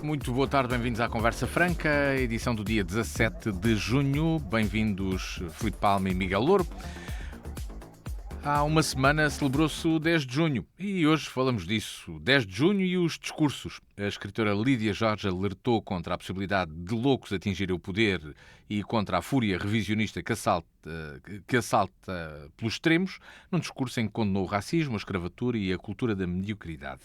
Muito boa tarde, bem-vindos à Conversa Franca, edição do dia 17 de junho. Bem-vindos Filipe Palma e Miguel Louro. Há uma semana celebrou-se o 10 de junho e hoje falamos disso. 10 de junho e os discursos. A escritora Lídia Jorge alertou contra a possibilidade de loucos atingirem o poder e contra a fúria revisionista que assalta pelos extremos, num discurso em que condenou o racismo, a escravatura e a cultura da mediocridade.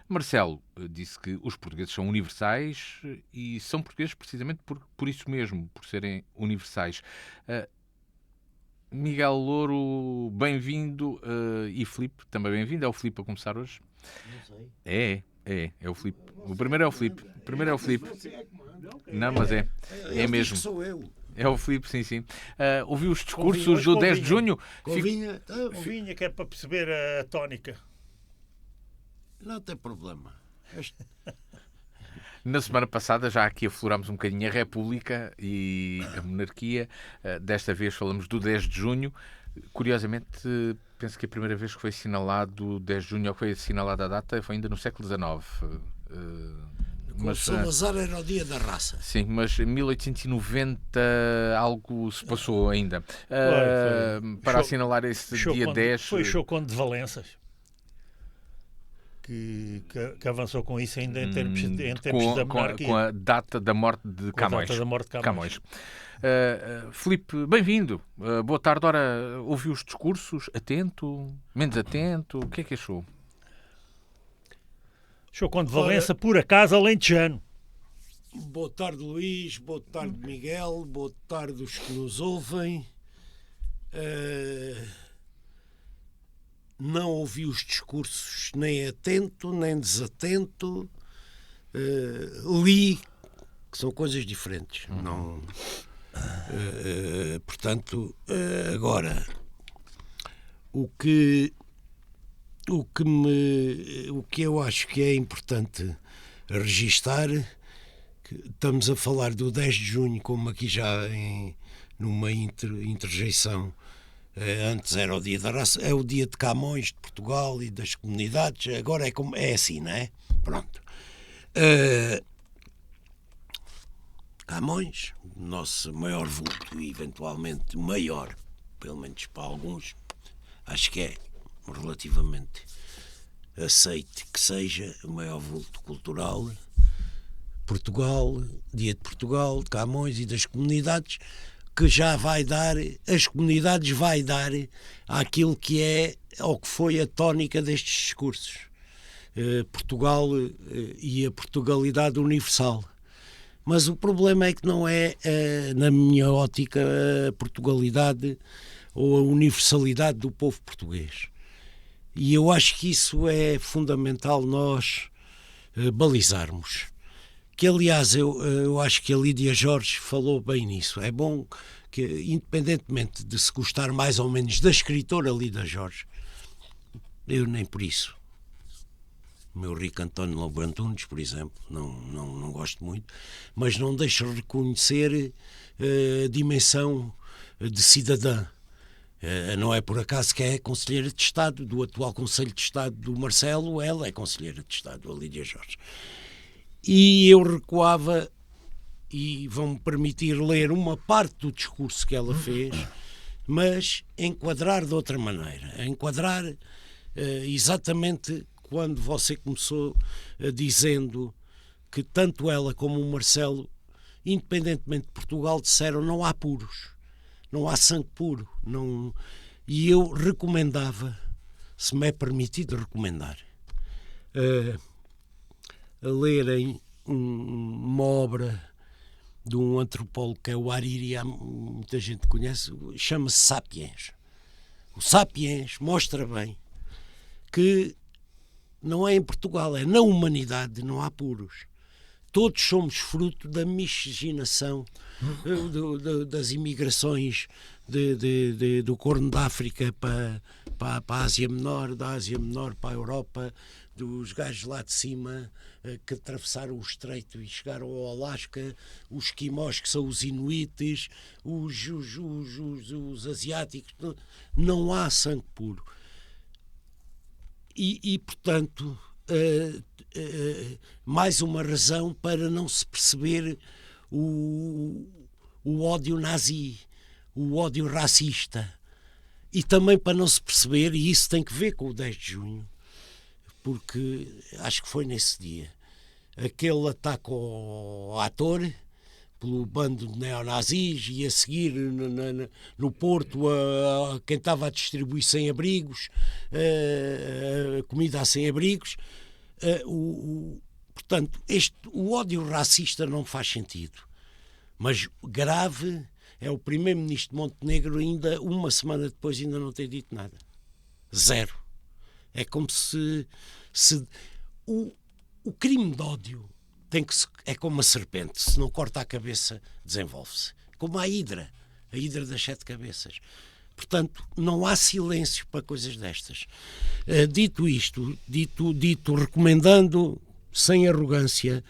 Marcelo disse que os portugueses são universais e são portugueses precisamente por isso mesmo, por serem universais. Miguel Louro, bem-vindo, e Filipe, também bem-vindo. É o Filipe a começar hoje? Não sei. É o Filipe. O primeiro é o Filipe. Não, mas é mesmo. Sou eu. É o Filipe, sim. Ouviu os discursos do 10 de junho? Convinha que é para perceber a tónica. Não tem problema. Na semana passada já aqui aflorámos um bocadinho a República e a monarquia. Desta vez falamos do 10 de junho. Curiosamente, penso que a primeira vez que foi assinalado o 10 de junho, ou foi assinalada a data, foi ainda no século XIX. Com Salazar era o dia da raça. Sim, mas em 1890 algo se passou ainda. Para assinalar esse dia 10... Foi o Choconde de Valenças. Que avançou com isso ainda em termos da monarquia. Com a data da morte de Camões. Filipe, bem-vindo. Boa tarde. Ora, ouviu os discursos? Atento? Menos atento? O que é que achou? Choconde de Valença, por acaso, alentejano. Boa tarde, Luís. Boa tarde, Miguel. Boa tarde, os que nos ouvem. Não ouvi os discursos nem atento, nem desatento. Li, que são coisas diferentes. Não, portanto, agora, o que eu acho que é importante registar, que estamos a falar do 10 de junho, como aqui já numa interjeição. Antes era o dia da raça, é o dia de Camões, de Portugal e das comunidades. Agora é assim, não é? Pronto. Camões, o nosso maior vulto e eventualmente maior, pelo menos para alguns, acho que é relativamente aceite que seja o maior vulto cultural. Portugal, dia de Portugal, de Camões e das comunidades, que já vai dar, as comunidades vai dar àquilo que é, ou que foi a tónica destes discursos. Portugal e a Portugalidade universal. Mas o problema é que não é, na minha ótica, a Portugalidade ou a universalidade do povo português. E eu acho que isso é fundamental nós balizarmos. Que, aliás, eu acho que a Lídia Jorge falou bem nisso. É bom que, independentemente de se gostar mais ou menos da escritora Lídia Jorge, eu nem por isso. O meu rico António Lobo Antunes, por exemplo, não gosto muito, mas não deixo de reconhecer a dimensão de cidadã. Não é por acaso que é Conselheira de Estado, do atual Conselho de Estado do Marcelo, ela é Conselheira de Estado, a Lídia Jorge. E eu recuava, e vão-me permitir ler uma parte do discurso que ela fez, mas enquadrar de outra maneira. Enquadrar exatamente quando você começou dizendo que tanto ela como o Marcelo, independentemente de Portugal, disseram não há puros, não há sangue puro. Não... E eu recomendava, se me é permitido recomendar, a lerem uma obra de um antropólogo que é o Hariri, muita gente conhece, chama-se Sapiens. O Sapiens mostra bem que não é em Portugal, é na humanidade, não há puros. Todos somos fruto da miscigenação das imigrações do Corno da África para a Ásia Menor, da Ásia Menor para a Europa, dos gajos lá de cima que atravessaram o estreito e chegaram ao Alasca, os esquimós que são os inuites, os asiáticos. Não há sangue puro. E portanto, mais uma razão para não se perceber o ódio nazi, o ódio racista. E também para não se perceber, e isso tem que ver com o 10 de junho, porque acho que foi nesse dia, aquele ataque ao ator pelo bando de neonazis e a seguir no Porto a quem estava a distribuir sem-abrigos, comida a sem-abrigos. Portanto, o ódio racista não faz sentido. Mas grave é o primeiro-ministro de Montenegro ainda, uma semana depois, ainda não ter dito nada. Zero. É como se o crime de ódio é como uma serpente. Se não corta a cabeça, desenvolve-se. Como a hidra das 7 cabeças. Portanto, não há silêncio para coisas destas. Dito isto, dito recomendando, sem arrogância,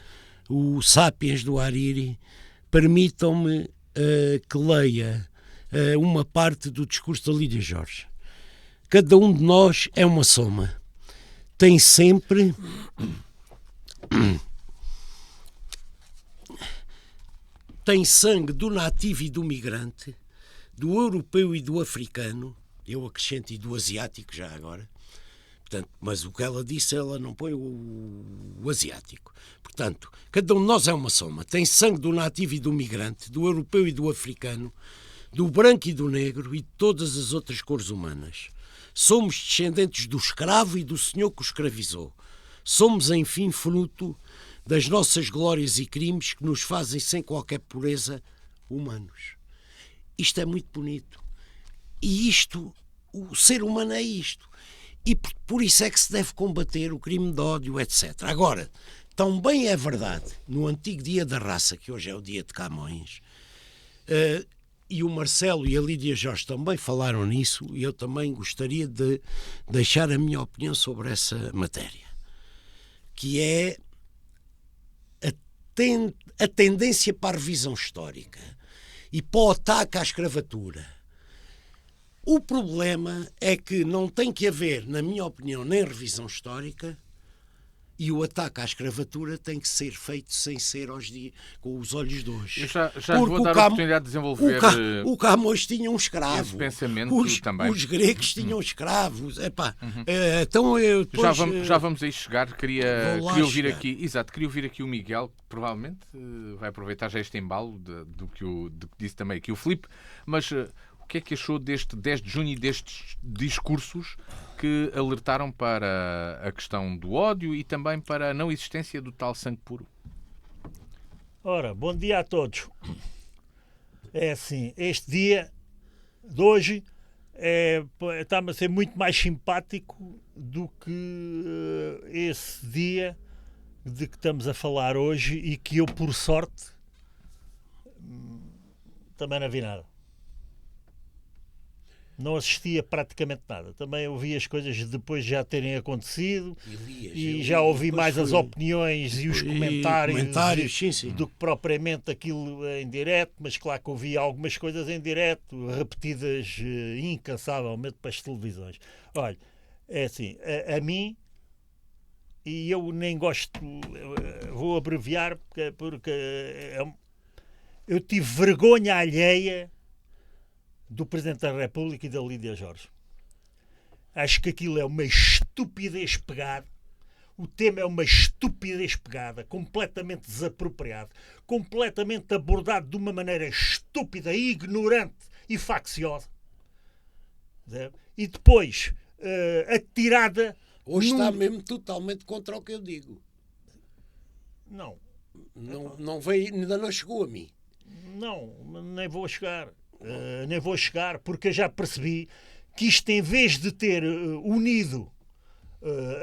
o Sapiens do Hariri, permitam-me que leia uma parte do discurso da Lídia Jorge. Cada um de nós é uma soma. Tem sempre tem sangue do nativo e do migrante, do europeu e do africano, eu acrescento e do asiático já agora. Portanto, mas o que ela disse, ela não põe o asiático. Portanto, cada um de nós é uma soma. Tem sangue do nativo e do migrante, do europeu e do africano, do branco e do negro e de todas as outras cores humanas. Somos descendentes do escravo e do senhor que o escravizou. Somos, enfim, fruto das nossas glórias e crimes que nos fazem, sem qualquer pureza, humanos. Isto é muito bonito. E isto, o ser humano é isto. E por isso é que se deve combater o crime de ódio, etc. Agora, também é verdade, no antigo Dia da Raça, que hoje é o Dia de Camões, e o Marcelo e a Lídia Jorge também falaram nisso, e eu também gostaria de deixar a minha opinião sobre essa matéria, que é a tendência para a revisão histórica e para o ataque à escravatura. O problema é que não tem que haver, na minha opinião, nem revisão histórica, e o ataque à escravatura tem que ser feito sem ser com os olhos de hoje. Eu já vou dar a oportunidade de desenvolver... O Camões tinha um escravo. Esse pensamento também. Os gregos tinham escravos. Então eu depois... Já vamos aí chegar. Queria ouvir aqui o Miguel, que provavelmente vai aproveitar já este embalo do que disse também aqui o Filipe, mas... O que é que achou deste 10 de junho e destes discursos que alertaram para a questão do ódio e também para a não existência do tal sangue puro? Ora, bom dia a todos. É assim, este dia de hoje está-me a ser muito mais simpático do que esse dia de que estamos a falar hoje e que eu, por sorte, também não vi nada. Não assistia praticamente nada. Também ouvi as coisas depois de já terem acontecido e já ouvi mais as opiniões e os comentários sim. do que propriamente aquilo em direto, mas claro que ouvi algumas coisas em direto, repetidas incansavelmente para as televisões. Olha, é assim, a mim, e eu nem gosto, vou abreviar porque eu tive vergonha alheia do Presidente da República e da Lídia Jorge. Acho que aquilo é uma estupidez pegada. O tema é uma estupidez pegada, completamente desapropriado, completamente abordado de uma maneira estúpida, ignorante e facciosa. E depois, atirada... Hoje está mesmo totalmente contra o que eu digo. Não veio, ainda não chegou a mim. Não, nem vou chegar. Nem vou chegar, porque eu já percebi que isto, em vez de ter unido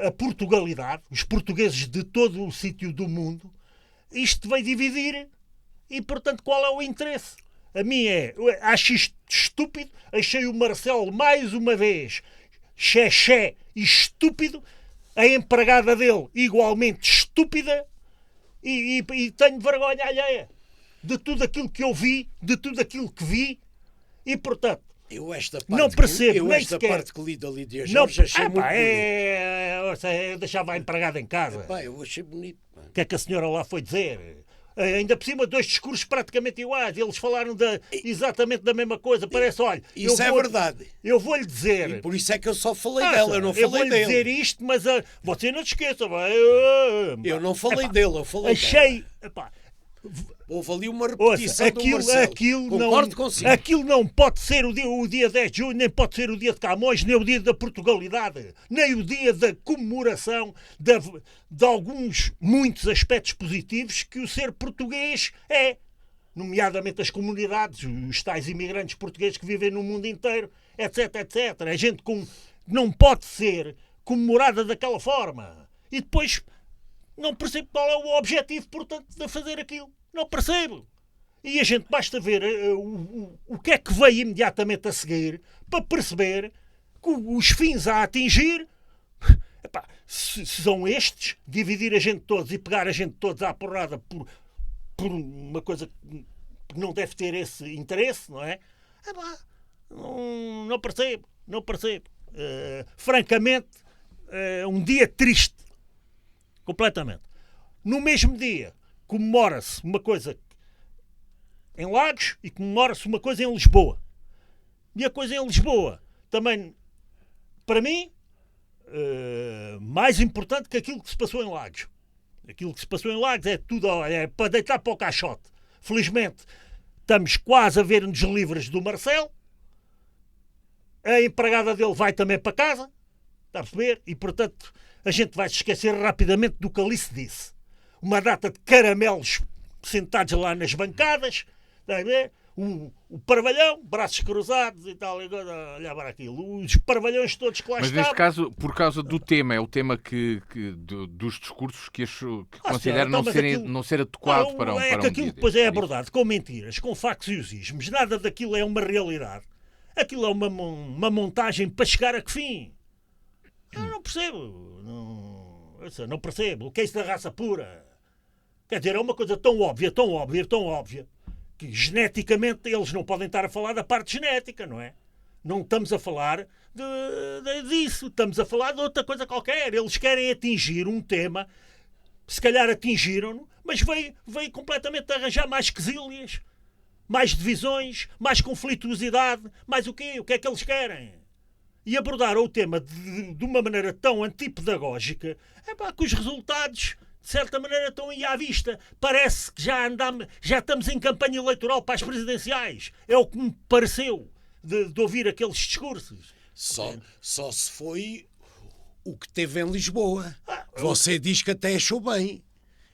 a Portugalidade, os portugueses de todo o sítio do mundo, isto vai dividir. E, portanto, qual é o interesse? A mim acho isto estúpido. Achei o Marcelo, mais uma vez, xé e estúpido. A empregada dele, igualmente estúpida. E tenho vergonha alheia de tudo aquilo que eu vi, de tudo aquilo que vi. E, portanto, Eu esta parte, Não percebo, eu nem esta sequer. parte que li da Lídia Não, Jorge achei muito bonito. eu deixava a empregada em casa. Pá, eu achei bonito. Pá. O que é que a senhora lá foi dizer? Ainda por cima, dois discursos praticamente iguais. Eles falaram exatamente da mesma coisa. Parece, olha... Isso é verdade. Eu vou-lhe dizer... E por isso é que eu só falei dela, eu não falei vou-lhe dele. dizer isto, mas você não te esqueça. Eu não falei dele, eu falei achei... dela. Houve ali uma repetição do Marcelo. Concordo consigo. Aquilo não pode ser o dia 10 de junho, nem pode ser o dia de Camões, nem o dia da Portugalidade, nem o dia da comemoração de alguns, muitos aspectos positivos que o ser português é. Nomeadamente as comunidades, os tais imigrantes portugueses que vivem no mundo inteiro, etc, etc. É gente que não pode ser comemorada daquela forma. E depois não percebo qual é o objetivo, portanto, de fazer aquilo. Não percebo. E a gente basta ver o que é que veio imediatamente a seguir para perceber que os fins a atingir, se são estes, dividir a gente todos e pegar a gente todos à porrada por uma coisa que não deve ter esse interesse, não é? Não percebo. Não percebo. Francamente, um dia triste. Completamente. No mesmo dia, comemora-se uma coisa em Lagos e comemora-se uma coisa em Lisboa. E a coisa em Lisboa também, para mim, mais importante que aquilo que se passou em Lagos. Aquilo que se passou em Lagos é tudo para deitar para o caixote. Felizmente, estamos quase a ver-nos livres do Marcelo. A empregada dele vai também para casa. Está a perceber? E, portanto, a gente vai se esquecer rapidamente do que ali se disse. Uma data de caramelos sentados lá nas bancadas, está a ver? O parvalhão, braços cruzados e tal, olhar para aquilo. Os parvalhões todos que lá Mas estavam. neste caso, por causa do tema, é o tema dos discursos que considero senhora, então, não ser adequado para um é que dia aquilo depois é isso? abordado com mentiras, com factos e usismos. Nada daquilo é uma realidade. Aquilo é uma montagem para chegar a que fim? Eu não percebo. Não percebo. O que é isso da raça pura? Quer dizer, é uma coisa tão óbvia, que geneticamente eles não podem estar a falar da parte genética, não é? Não estamos a falar disso. Estamos a falar de outra coisa qualquer. Eles querem atingir um tema, se calhar atingiram-no, mas veio completamente arranjar mais quesílias, mais divisões, mais conflituosidade, mais o quê? O que é que eles querem? E abordaram o tema de uma maneira tão antipedagógica, que os resultados, de certa maneira, estão aí à vista. Parece que já estamos em campanha eleitoral para as presidenciais. É o que me pareceu de ouvir aqueles discursos. Só se foi o que teve em Lisboa. Você diz que até achou bem.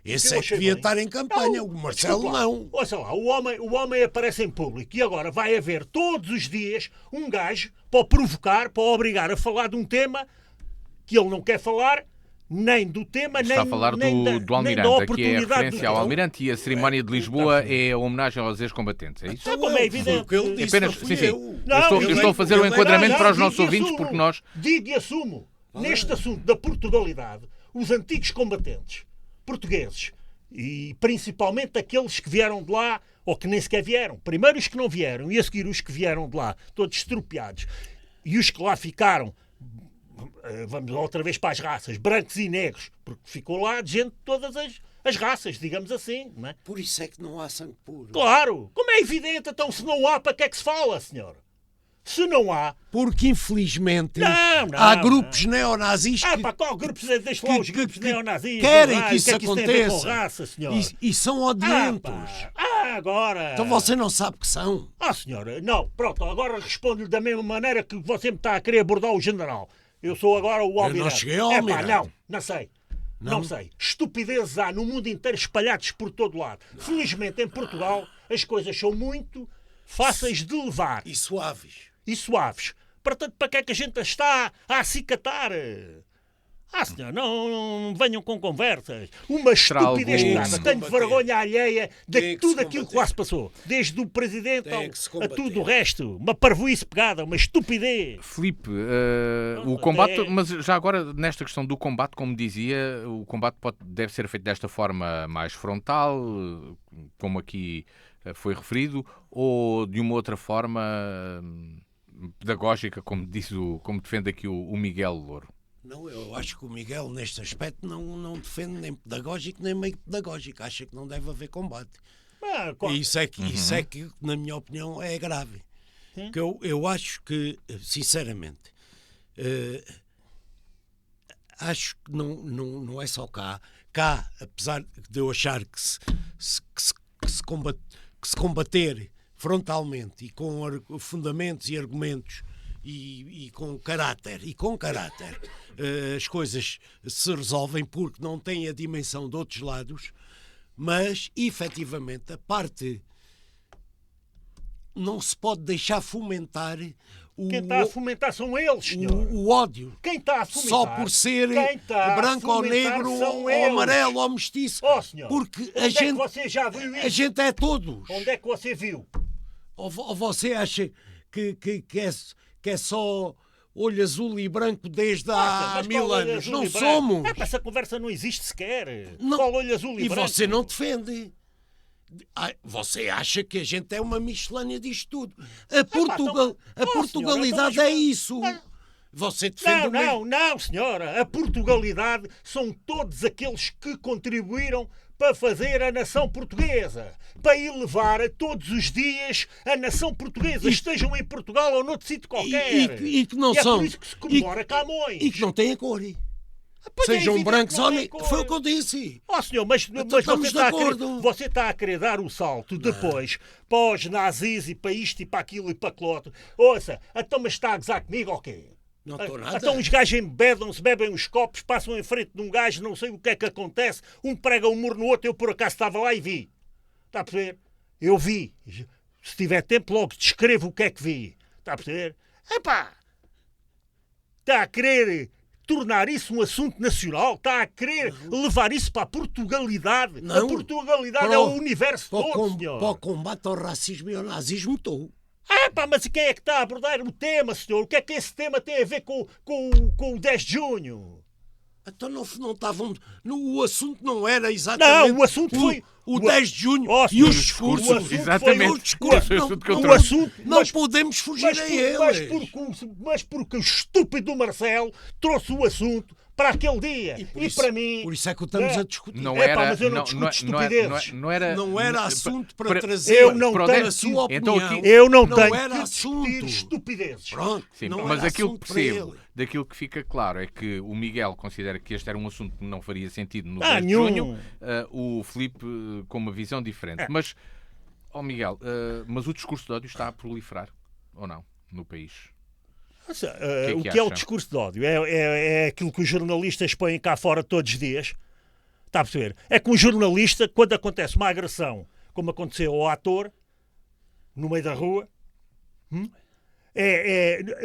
Esse é que devia estar em campanha. Não, o Marcelo não. Ouça lá, o homem aparece em público e agora vai haver todos os dias um gajo para o provocar, para o obrigar a falar de um tema que ele não quer falar, nem do tema, Está a falar do Almirante, que é a referência ao Almirante, e a cerimónia de Lisboa é a homenagem aos ex-combatentes. É isso? Como é evidente. Que ele disse, Apenas, sim. Não, eu estou a fazer um enquadramento para os nossos ouvintes, assumo, porque nós... Digo e assumo, neste assunto da Portugalidade, os antigos combatentes portugueses, e principalmente aqueles que vieram de lá, ou que nem sequer vieram. Primeiro os que não vieram, e a seguir os que vieram de lá, todos estropiados. E os que lá ficaram, vamos outra vez para as raças, brancos e negros, porque ficou lá gente de todas as raças, digamos assim. Não é? Por isso é que não há sangue puro. Claro! Como é evidente, então se não há, para que é que se fala, senhor? Se não há... Porque, infelizmente, não, há grupos neonazis qual grupos? Deixa lá os grupos neonazis. Querem que isso que isso tem a ver com aconteça. raça, senhor? E são odientos. Agora... Então você não sabe que são. Senhora, não. Pronto, agora respondo-lhe da mesma maneira que você me está a querer abordar o general. Eu sou agora o Almirante. Eu não cheguei ao Almirante. Não sei. Não sei. Estupidezes há no mundo inteiro espalhados por todo lado. Felizmente, em Portugal, as coisas são muito fáceis de levar. E suaves. Portanto, para que é que a gente está a acicatar? Senhor, não venham com conversas. Uma estupidez nada. Tenho vergonha alheia de tudo aquilo que lá se passou. Desde o presidente a tudo o resto. Uma parvoíce pegada, uma estupidez. Filipe, o combate, mas já agora nesta questão do combate, como dizia, o combate deve ser feito desta forma mais frontal, como aqui foi referido, ou de uma outra forma pedagógica, como defende aqui o Miguel Louro. Não, eu acho que o Miguel, neste aspecto, não defende nem pedagógico nem meio pedagógico. Acha que não deve haver combate. E isso é que, na minha opinião, é grave. Que eu acho que, sinceramente, acho que não é só cá. Cá, apesar de eu achar que se combater frontalmente e com fundamentos e argumentos e com caráter, as coisas se resolvem porque não têm a dimensão de outros lados, mas, efetivamente, a parte não se pode deixar fomentar quem está a fomentar são eles, senhor. O ódio. Quem está a fomentar? Só por ser branco ou negro ou amarelo ou mestiço. Senhor, porque onde é que você já viu isso? A gente é todos. Onde é que você viu? Ou você acha que é só olho azul e branco desde há 1000 anos? Não somos. Essa conversa não existe sequer. Não. Qual olho azul e branco? E você não defende. Você acha que a gente é uma miscelânea disto tudo. A Portugalidade senhora, é isso. Você defende Não, senhora. A Portugalidade são todos aqueles que contribuíram para fazer a nação portuguesa, para elevar todos os dias a nação portuguesa, estejam em Portugal ou noutro sítio qualquer. E que não é são. Por isso que se comemora Camões. E que não têm a cor. Sejam brancos ou negros. Foi o que eu disse. Senhor, mas você está a querer dar o salto depois para os nazis e para isto e para aquilo e para aquilo outro. Ouça, então mas está a gozar comigo ou quê? Não estou nada. Então os gajos embebem-se, bebem os copos, passam em frente de um gajo, não sei o que é que acontece, um prega um muro no outro, eu por acaso estava lá e vi. Está a perceber? Eu vi. Se tiver tempo, logo descrevo o que é que vi. Está a perceber? Epá! Está a querer tornar isso um assunto nacional? Está a querer levar isso para a Portugalidade? Não. A Portugalidade é o universo todo, senhor. Para o combate ao racismo e ao nazismo, estou. Mas quem é que está a abordar o tema, senhor? O que é que esse tema tem a ver com o 10 de junho? Então não estavam... O assunto não era exatamente... Não, o assunto foi... O 10 de junho e os discursos. Exatamente. Não podemos fugir a ele. Mas porque o estúpido do Marcelo trouxe o assunto para aquele dia. E para mim... Por isso é que estamos a discutir. Mas eu não discuto estupidezes. Não era assunto para trazer a sua opinião. Eu não tenho que discutir estupidezes. Pronto. Sim, mas aquilo que percebo, daquilo que fica claro é que o Miguel considera que este era um assunto que não faria sentido no 10 de junho, o Filipe com uma visão diferente. Mas, Miguel, mas o discurso de ódio está a proliferar, ou não, no país? O que é o discurso de ódio? É aquilo que os jornalistas põem cá fora todos os dias. Está a perceber? É que um jornalista, quando acontece uma agressão, como aconteceu ao ator, no meio da rua,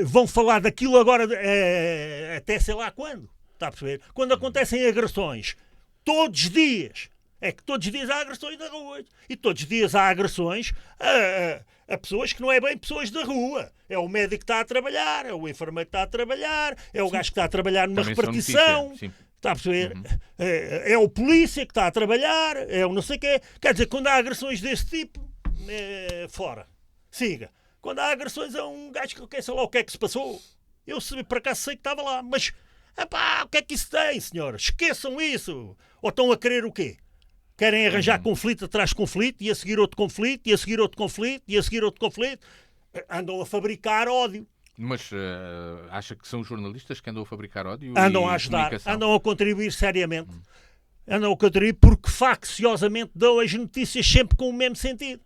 vão falar daquilo agora até sei lá quando. Está a perceber? Quando acontecem agressões, todos os dias, é que todos os dias há agressões na rua. E todos os dias há agressões a pessoas que não é bem pessoas da rua. É o médico que está a trabalhar, é o enfermeiro que está a trabalhar, é o gajo que está a trabalhar numa repartição. Está a perceber? É o polícia que está a trabalhar, é o não sei o quê. Quer dizer, quando há agressões desse tipo, fora. Siga. Quando há agressões a um gajo que quer saber lá o que é que se passou. Eu por acaso sei que estava lá, mas o que é que isso tem, senhor? Esqueçam isso. Ou estão a querer o quê? Querem arranjar conflito atrás de conflito e a seguir outro conflito e a seguir outro conflito e a seguir outro conflito. Andam a fabricar ódio. Mas acha que são os jornalistas que andam a fabricar ódio? Andam a ajudar, andam a contribuir seriamente. Andam a contribuir porque facciosamente dão as notícias sempre com o mesmo sentido.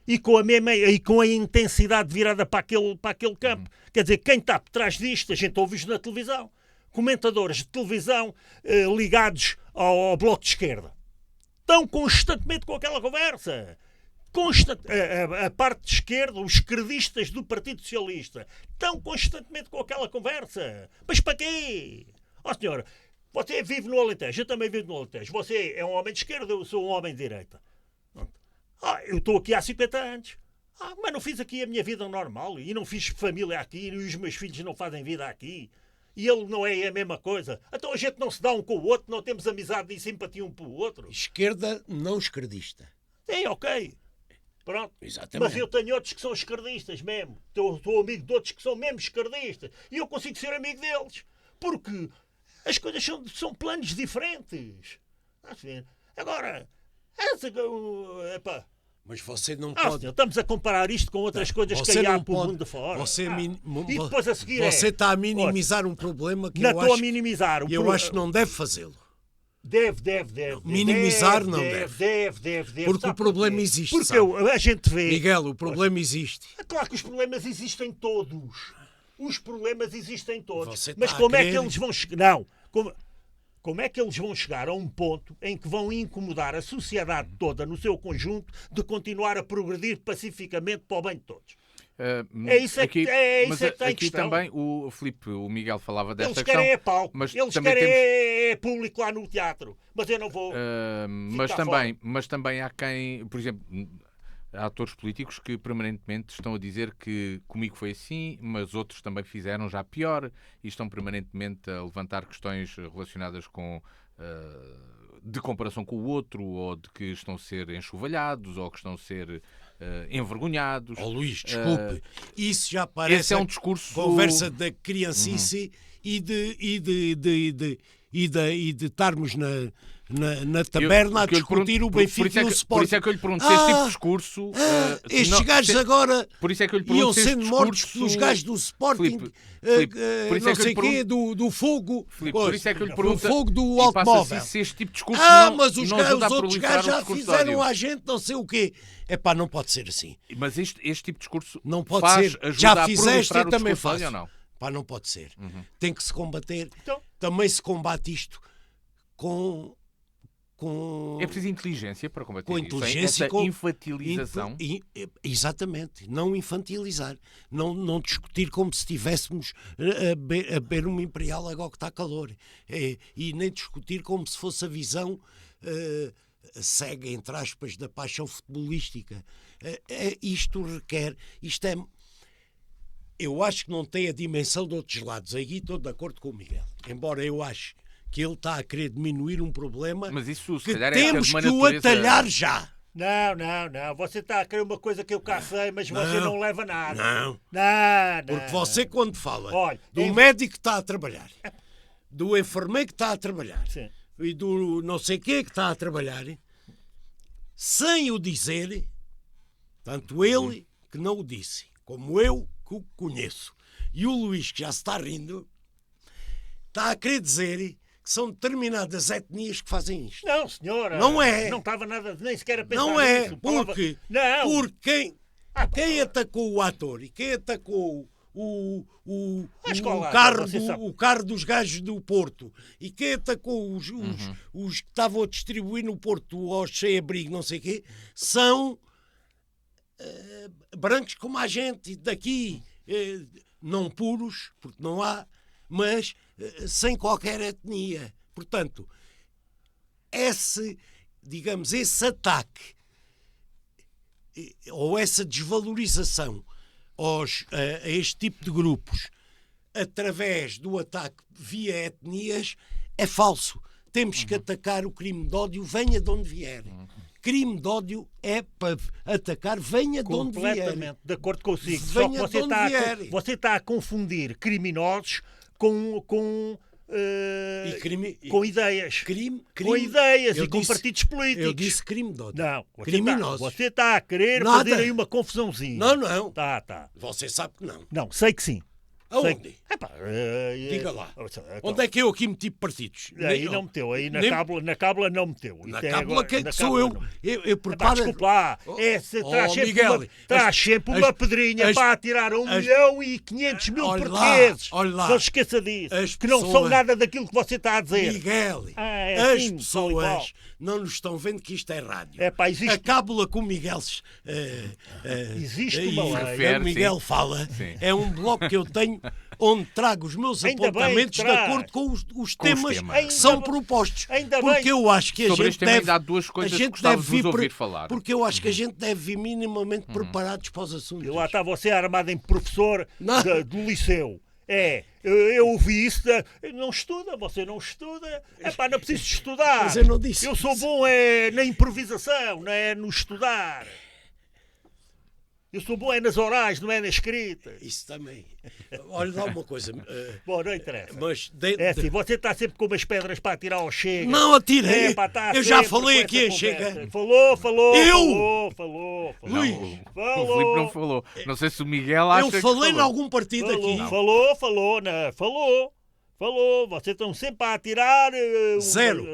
E com a intensidade virada para aquele campo. Quer dizer, quem está por trás disto, a gente ouve-os na televisão. Comentadores de televisão ligados ao Bloco de Esquerda. Estão constantemente com aquela conversa. A parte de esquerda, os esquerdistas do Partido Socialista, estão constantemente com aquela conversa. Mas para quê? Senhora, você vive no Alentejo, eu também vivo no Alentejo. Você é um homem de esquerda, eu sou um homem de direita. Eu estou aqui há 50 anos. Mas não fiz aqui a minha vida normal e não fiz família aqui e os meus filhos não fazem vida aqui. E ele não é a mesma coisa. Então a gente não se dá um com o outro, não temos amizade e simpatia um pelo outro. Esquerda não esquerdista. Ok. Pronto. Exatamente. Mas eu tenho outros que são esquerdistas mesmo. Estou amigo de outros que são mesmo esquerdistas. E eu consigo ser amigo deles. Porque as coisas são planos diferentes. Agora, mas você não pode... senhor, estamos a comparar isto com outras coisas que há para o mundo de fora. E depois a seguir você está a minimizar um problema que não eu estou acho... a minimizar. Eu acho que não deve fazê-lo. Deve. Minimizar não deve. Porque Sabe o problema porquê? existe. Porque sabe? a gente vê... Miguel, o problema existe. É claro que os problemas existem todos. Os problemas existem todos. Você Mas está como a é querer- que eles vão chegar... Não. Como é que eles vão chegar a um ponto em que vão incomodar a sociedade toda no seu conjunto de continuar a progredir pacificamente para o bem de todos? É isso é que está em aqui questão. também o Filipe, o Miguel falava desta Eles questão. querem é palco. Mas Eles também querem temos- é público lá no teatro. Mas eu não vou... Mas também há quem, por exemplo, há atores políticos que permanentemente estão a dizer que comigo foi assim, mas outros também fizeram já pior e estão permanentemente a levantar questões relacionadas com de comparação com o outro, ou de que estão a ser enxovalhados, ou que estão a ser envergonhados. Luís, desculpe. Isso já parece Esse é um discurso... conversa da criancice e de estarmos na taberna a discutir o Benfica e o Sporting. Por isso é que eu lhe pergunto se este tipo de discurso... estes gajos agora por isso é que eu lhe pergunto iam se este sendo mortos discurso- pelos gajos do Sporting, Filipe, por isso é não que eu sei lhe quê, do fogo, Filipe, por isso é que eu lhe do pergunto... fogo do e passa-se automóvel. se este tipo de discurso Mas os não ajuda a outros proliferar gajos o já discurso de fizeram ódio. a gente não sei o quê. Não pode ser assim. Mas este tipo de discurso Não pode faz, ser. ajuda Já a fizeste, proliferar eu o também discurso de faço. ódio ou não? Não pode ser. Tem que se combater. Então. Também se combate isto com É preciso inteligência para combater com isso. inteligência Essa e com infantilização. Exatamente, não infantilizar, não discutir como se estivéssemos a beber uma Imperial agora que está calor, e nem discutir como se fosse a visão cega, entre aspas, da paixão futebolística. Eu acho que não tem a dimensão de outros lados. Aí estou de acordo com o Miguel, embora eu ache que ele está a querer diminuir um problema Mas isso, se que calhar, temos é que o natureza... atalhar já. Não. Você está a querer uma coisa que eu cá sei, mas você não leva nada. Não. Não. Porque você, quando fala Olha, do médico que está a trabalhar, do enfermeiro que está a trabalhar, Sim. e do não sei quê que está a trabalhar, sem o dizer, tanto ele que não o disse, como eu que o conheço, e o Luís que já se está rindo, está a querer dizer que são determinadas etnias que fazem isto. Não, senhora. Não é. Não estava nada, nem sequer a pensar Não é, nisso. porque, Não. porque quem atacou o ator e quem atacou o escola, carro você sabe. o carro dos gajos do Porto e quem atacou os que estavam a distribuir no Porto aos sem-abrigo, não sei o quê, são brancos como a gente daqui, não puros, porque não há, mas sem qualquer etnia. Portanto, esse ataque ou essa desvalorização a este tipo de grupos através do ataque via etnias é falso. Temos que atacar o crime de ódio, venha de onde vier. Crime de ódio é para atacar, venha de onde vier. Completamente de acordo consigo. Só que Venha de onde vier. você está a confundir criminosos com ideias. Com ideias e com partidos políticos. Eu disse crime de ódio. Não, criminosos. Você está a querer Nada. fazer aí uma confusãozinha. Não. Tá. Você sabe que não. Não, sei que sim. Aonde? Diga lá. Onde é que eu aqui meti partidos? Aí não meteu, aí na cábula não meteu. Na cábula quem que sou eu? Eu preparo... Desculpa lá, traz sempre uma pedrinha para atirar 1.500.000 portugueses. Olha lá. Não se esqueça disso, que não são pessoas- nada daquilo que você está a dizer. Miguel, É as assim, tal e qual. pessoas não nos estão vendo que isto é rádio. Existe, A cábula que o Miguel existe uma lei. refere, o Miguel sim. fala, Sim. é um bloco que eu tenho onde trago os meus Ainda bem apontamentos que de traz. acordo com os temas temas. que são Ainda bem- propostos. ainda Porque bem- eu acho que a Sobre gente este tema deve... ainda há duas coisas a que gente gostava deve de vos vir ouvir falar. Porque eu acho que a gente deve vir minimamente preparados para os assuntos. E lá está você armado em professor Não. do liceu. Eu ouvi isso. Não estuda, você não estuda. Não é preciso estudar. Mas eu não disse Eu sou isso. bom na improvisação, não é no estudar. Eu sou bom é nas orais, não é na escrita. Isso também. Olha, dá uma coisa. Bom, não interessa. Mas É assim, você está sempre com umas pedras para atirar ao Chega. não atirei. Pá, tá Eu já sempre falei com aqui, essa Chega. conversa. Falou. Eu? Falou. Não, Luís, o Filipe não falou. Não sei se o Miguel acha Eu que falei em falou. algum partido aqui. Falou. Vocês estão sempre a atirar. Zero.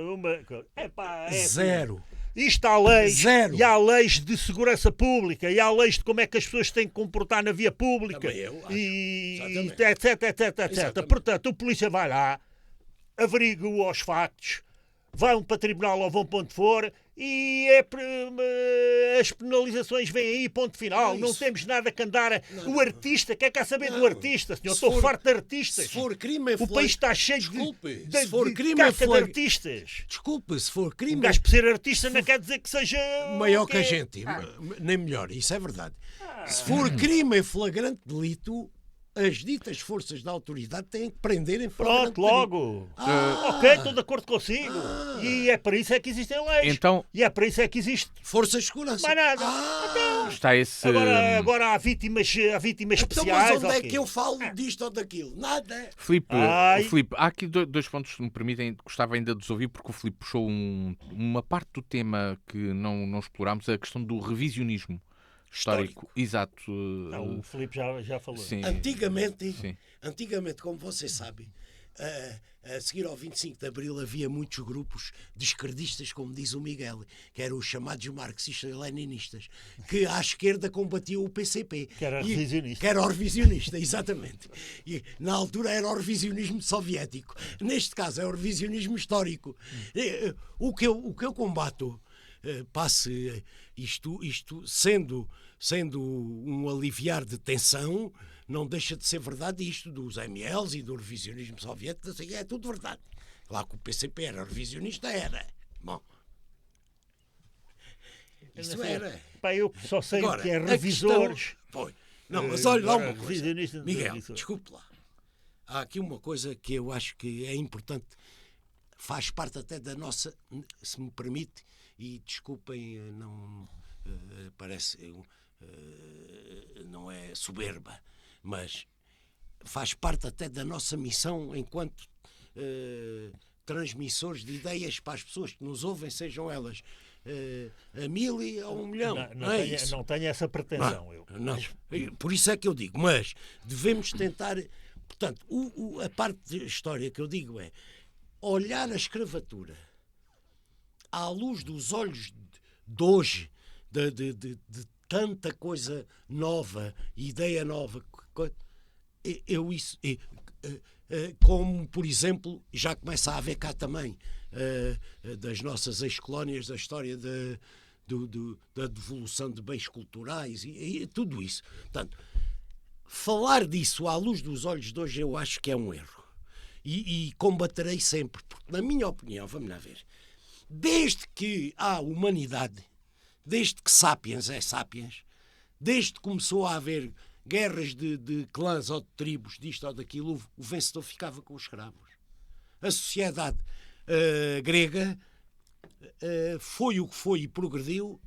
Epá, é assim. Zero. Isto há leis, Zero. e há leis de segurança pública, e há leis de como é que as pessoas têm que comportar na via pública, Também eu acho. e Exatamente. etc. Exatamente. Portanto, o polícia vai lá, averigua os factos, vão para tribunal ou vão para onde for, e as penalizações vêm aí, ponto final. Não Isso. temos nada que andar. O artista, quer cá saber do Não. artista, senhor? Se Estou for- farto de artistas. Se for crime, O país está cheio Desculpe, de se for de crime, casca de flag- artistas. Desculpe, se for Um crime, gajo por ser artista não quer dizer que seja maior o que a quê? gente, nem melhor, isso é verdade. Se for crime em flagrante delito, as ditas forças da autoridade têm que prender em flagrante Pronto, logo. Ah. Ok, estou de acordo consigo. E é para isso é que existem leis. Então, E é para isso é que existe Forças de segurança. mais nada. está esse... Agora há vítimas Então, especiais. mas onde é ok. que eu falo disto ou daquilo? Nada. Filipe, Ai. Filipe, há aqui dois pontos que me permitem, gostava ainda de os ouvir, porque o Filipe puxou uma parte do tema que não explorámos, a questão do revisionismo histórico. Exato. Não, o Filipe já falou. Sim. Antigamente, Sim. como vocês sabem, a seguir ao 25 de Abril havia muitos grupos de esquerdistas, como diz o Miguel, que eram os chamados marxistas-leninistas, que à esquerda combatiam o PCP. Que era revisionista. Que era o revisionista, exatamente. E na altura era o revisionismo soviético. Neste caso é o revisionismo histórico. O que eu combato, passe isto sendo um aliviar de tensão, não deixa de ser verdade isto dos MLs e do revisionismo soviético, assim, é tudo verdade. Claro que o PCP era revisionista, era. Bom, isso era. Pá, eu só sei Agora, que é a revisores. questão- Pois. Não, mas olha lá Agora, uma coisa. revisionista, Miguel, revisor. desculpe lá. Há aqui uma coisa que eu acho que é importante, faz parte até da nossa, se me permite, e desculpem, não parece, não é soberba, mas faz parte até da nossa missão enquanto transmissores de ideias para as pessoas que nos ouvem, sejam elas a 1000 ou 1 milhão. Não é isso. Não tenho essa pretensão. Eu. Não, por isso é que eu digo, mas devemos tentar. Portanto, a parte de história que eu digo é olhar a escravatura à luz dos olhos de hoje, de tanta coisa nova, ideia nova. Como, por exemplo, já começa a haver cá também, das nossas ex-colónias, da história da devolução de bens culturais e tudo isso. Portanto, falar disso à luz dos olhos de hoje eu acho que é um erro. E combaterei sempre, porque, na minha opinião, vamos lá ver, desde que há humanidade, desde que Sapiens é Sapiens, desde que começou a haver guerras de clãs ou de tribos, disto ou daquilo, o vencedor ficava com os escravos. A sociedade grega foi o que foi e progrediu,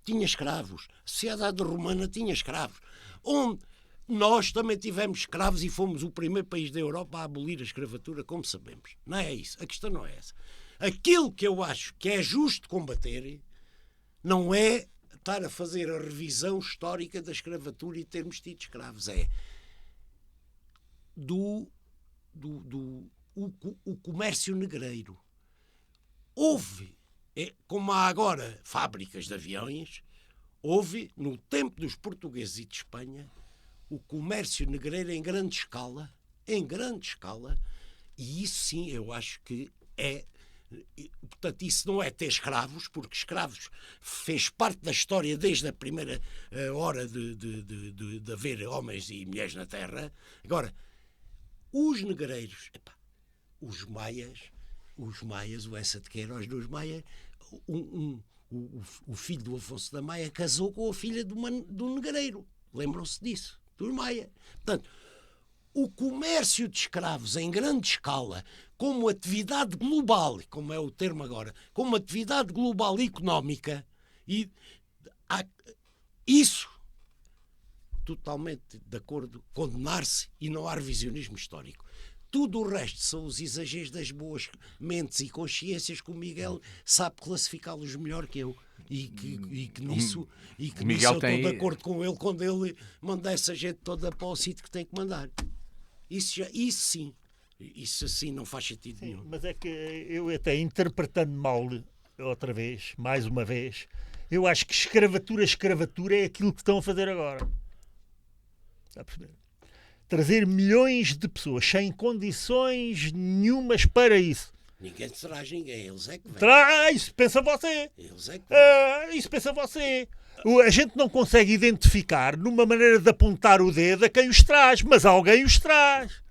tinha escravos. A sociedade romana tinha escravos. Onde nós também tivemos escravos e fomos o primeiro país da Europa a abolir a escravatura, como sabemos. Não é isso. A questão não é essa. Aquilo que eu acho que é justo combater não é estar a fazer a revisão histórica da escravatura e termos tido escravos. É o comércio negreiro. Houve, como há agora fábricas de aviões, houve, no tempo dos portugueses e de Espanha, o comércio negreiro em grande escala, e isso sim eu acho que é. Portanto, isso não é ter escravos, porque escravos fez parte da história desde a primeira hora de haver homens e mulheres na Terra. Agora, os negreiros, os maias, o Essa de Queiroz dos Maias, o filho do Afonso da Maia casou com a filha do negreiro. Lembram-se disso, dos Maia. Portanto, o comércio de escravos em grande escala, como atividade global, como é o termo agora, como atividade global económica, isso totalmente de acordo, condenar-se e não há revisionismo histórico. Tudo o resto são os exageros das boas mentes e consciências que o Miguel sabe classificá-los melhor que eu. E que nisso eu estou de acordo com ele quando ele manda essa gente toda para o sítio que tem que mandar. Isso sim. Isso assim não faz sentido nenhum. Mas é que eu até interpretando mal outra vez, mais uma vez, eu acho que escravatura é aquilo que estão a fazer agora. Está a perceber? Trazer milhões de pessoas sem condições nenhumas para isso. Ninguém te traz ninguém, eles é que vêm. Isso pensa você. Eles é que vêm. Isso pensa você. A gente não consegue identificar numa maneira de apontar o dedo a quem os traz, mas alguém os traz.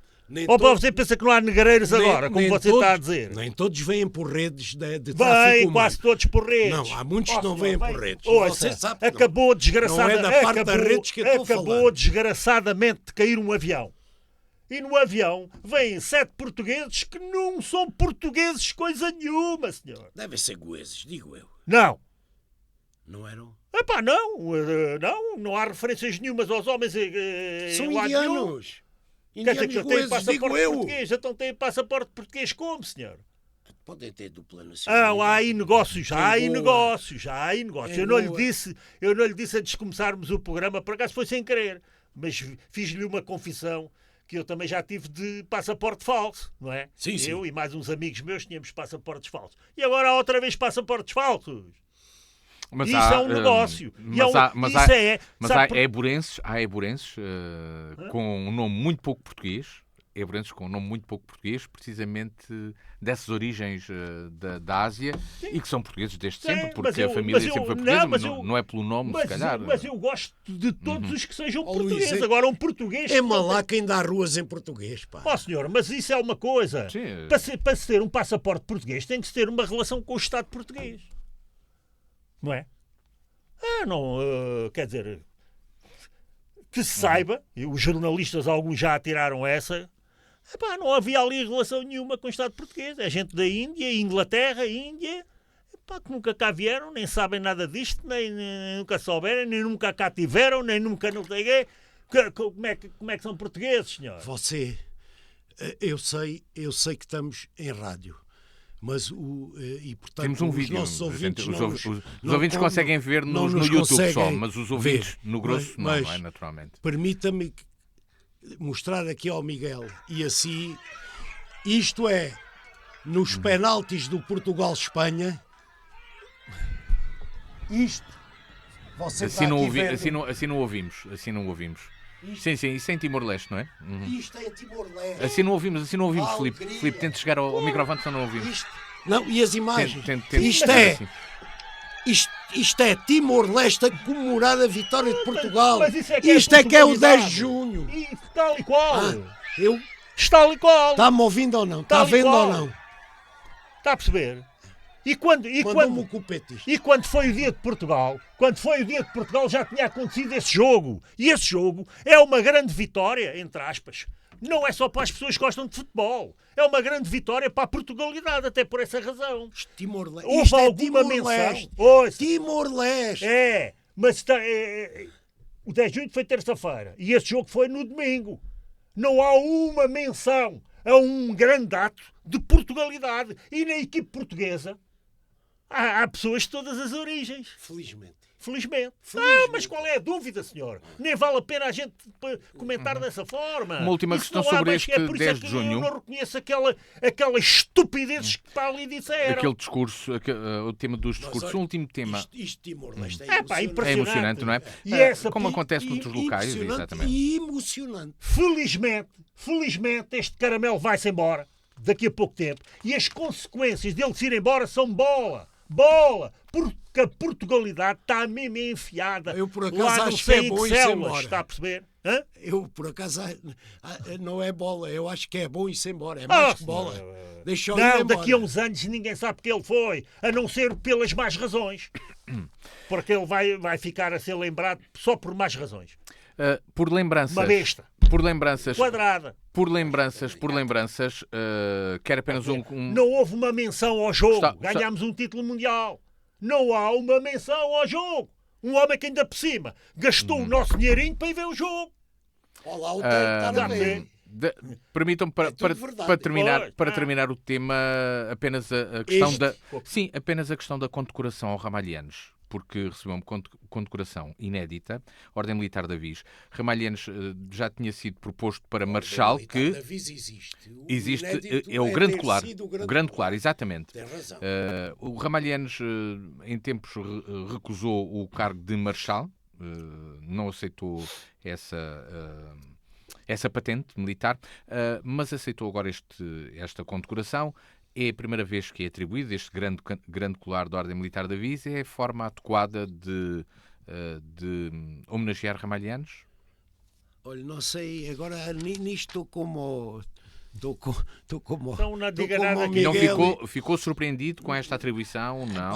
Ou para você pensa que não há negreiros agora, como você está a dizer? Nem todos vêm por redes de tráfico Vêm humano. quase todos por redes. Não, há muitos que não vêm por redes. Ouça, Você sabe que acabou desgraçadamente. Não é da parte das redes que eu estou a falar. Acabou desgraçadamente de cair um avião. E no avião vêm 7 portugueses que não são portugueses coisa nenhuma, senhor. Devem ser goeses, digo eu. Não. Não eram? Epá, não há referências nenhumas aos homens. São Quer indianos. dizer que Indianos têm goeses, passaporte digo eu. português. Então têm passaporte português como, senhor? Podem ter dupla nacionalidade. Há aí negócios, há aí boa. negócios. É Eu não lhe boa. disse antes de começarmos o programa, por acaso foi sem querer, mas fiz-lhe uma confissão que eu também já tive de passaporte falso, não é? Sim, sim. Eu e mais uns amigos meus tínhamos passaportes falsos. E agora há outra vez passaportes falsos. Mas Isso há, é um negócio. Há eburenses com um nome muito pouco português, precisamente dessas origens da Ásia, sim, e que são portugueses desde sempre, porque a família sempre foi portuguesa, mas não é pelo nome, se calhar. Mas eu gosto de todos os que sejam portugueses. Agora, um português... É malaca ainda há ruas em português, pá. Senhor, mas isso é uma coisa. Para se ter um passaporte português, tem que se ter uma relação com o Estado português. Não é? Quer dizer, que se saiba, e os jornalistas, alguns já atiraram essa, não havia ali relação nenhuma com o Estado português. É gente da Índia, Inglaterra, Índia, que nunca cá vieram, nem sabem nada disto, nem nunca souberam, nem nunca cá tiveram, nem nunca não sei como é que são portugueses, senhor? Você, eu sei que estamos em rádio. Mas portanto, temos um os vídeo. Nossos ouvintes os ouvintes conseguem ver no YouTube só, mas os ouvintes no grosso não é, naturalmente. Permita-me mostrar aqui ao Miguel e assim, isto é, nos penaltis do Portugal-Espanha, isto, você assim não ouvimos. Sim, isso é em Timor-Leste, não é? Isto é em Timor-Leste. Assim não ouvimos, Filipe. Filipe, tente chegar ao microfone, senão não ouvimos. E as imagens? Tente. Isto é Timor-Leste a comemorar a vitória de Portugal. Mas isso isto é que é o 10 de junho. Tal e qual. Está tal e qual. Está-me ouvindo ou não? Está vendo ou não? Está a perceber? E quando foi o dia de Portugal, já tinha acontecido esse jogo. E esse jogo é uma grande vitória, entre aspas. Não é só para as pessoas que gostam de futebol. É uma grande vitória para a Portugalidade, até por essa razão. Timor-Leste. Houve alguma menção? Timor-Leste. Mas o 10 de junho foi terça-feira. E esse jogo foi no domingo. Não há uma menção a um grande ato de Portugalidade. E na equipe portuguesa há pessoas de todas as origens. Felizmente. Mas qual é a dúvida, senhor? Nem vale a pena a gente comentar dessa forma. Uma última questão sobre este 10 de junho. Eu não reconheço aquela estupidez que para ali disseram. Aquele discurso, o tema dos discursos, o último tema. Isto Timor-Leste é emocionante, não é? Como acontece noutros locais, exatamente. E emocionante. Felizmente este caramelo vai-se embora daqui a pouco tempo e as consequências dele se ir embora são bola, porque a Portugalidade está mesmo enfiada. Eu por acaso lá acho que é bom ir-se embora. Está a perceber? Eu por acaso não é bola, eu acho que é bom ir-se embora, é mais que bola. Deixa-o ir embora. Daqui a uns anos ninguém sabe que ele foi, a não ser pelas más razões. Porque ele vai ficar a ser lembrado só por más razões. Por lembranças. Uma besta. Por lembranças. Quadrada. Por lembranças, quer apenas um... Não houve uma menção ao jogo. Ganhámos um título mundial. Não há uma menção ao jogo. Um homem que ainda por cima gastou o nosso dinheirinho para ir ver o jogo. Olá, o tempo está a ver. Permitam-me para terminar o tema apenas a questão apenas a questão da condecoração ao Ramalhianos, porque recebeu uma condecoração inédita, Ordem Militar de Avis. Ramalhianos já tinha sido proposto para Marechal, que existe, é o Grande Colar, exatamente. Tem razão. O Ramalhianos em tempos recusou o cargo de Marechal, não aceitou essa patente militar, mas aceitou agora esta condecoração. É a primeira vez que é atribuído este grande colar da Ordem Militar de Avis. É a forma adequada de homenagear Ramalhianos? Olha, não sei, agora nisto estou como Não ficou surpreendido com esta atribuição? Não.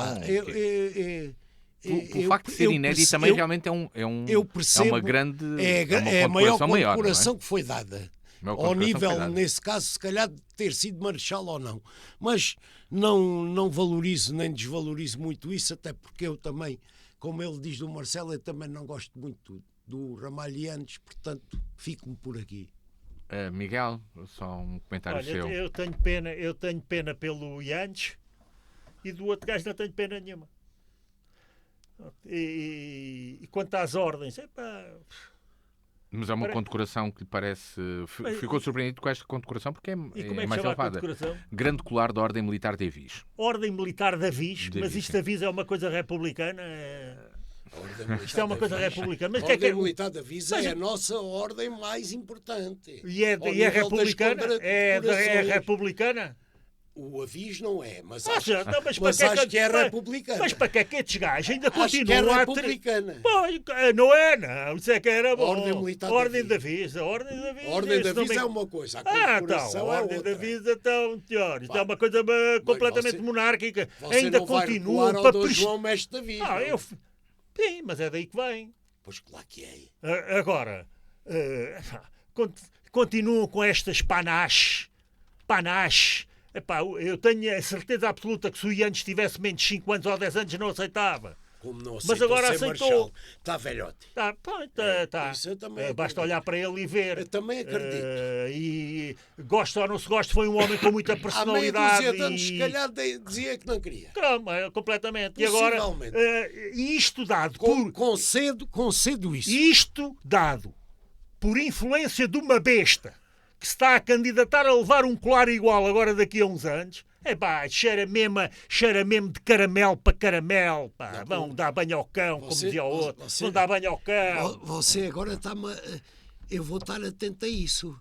O facto de ser inédito também realmente é uma grande é a maior condecoração não é? que foi dada. Ao nível, nesse caso, se calhar de ter sido Marechal ou não. Mas não valorizo nem desvalorizo muito isso, até porque eu também, como ele diz do Marcelo, eu também não gosto muito do Ramalhianos, portanto, fico-me por aqui. Miguel, só um comentário seu. Eu tenho pena pelo Yanes e do outro gajo não tenho pena nenhuma. E quanto às ordens, mas é uma condecoração que lhe parece... Ficou surpreendido com esta condecoração porque é mais elevada. Grande Colar da Ordem Militar de Avis. Ordem Militar de Avis, mas isto Avis é uma coisa republicana? Isto é uma coisa republicana. Mas a Ordem Militar de Avis é a nossa ordem mais importante. E é republicana? É republicana? O Avis não é, mas acho que é republicana. Mas para que é que estes gajos ainda continuam que é republicana? Não é, não. Isso é que era bom. Ordem de Avis. A Ordem de Avis. A Ordem de Avis é uma coisa. A então. A Ordem de Avis, então, teor. Isto é uma coisa completamente monárquica. Ainda continua para João Mestre de Avis. Sim, mas é daí que vem. Pois claro que é. Agora, continuam com estas panaches. Epá, eu tenho a certeza absoluta que se o Yanes tivesse menos 5 anos ou 10 anos não aceitava. Como não aceitou, mas agora aceitou. Marechal. Está velhote. Tá. Isso eu também basta olhar para ele e ver. Eu também acredito. E gosta ou não se gosta, foi um homem com muita personalidade. Há meia dúzia de anos, se calhar dizia que não queria. Completamente. E agora, isto dado concedo isso. Isto dado por influência de uma besta que se está a candidatar a levar um colar igual agora daqui a uns anos, cheira mesmo de caramelo para caramelo, pá. Vão dar banho ao cão, como dizia o outro. Vão dar banho ao cão. Você agora está-me... Eu vou estar atento a isso.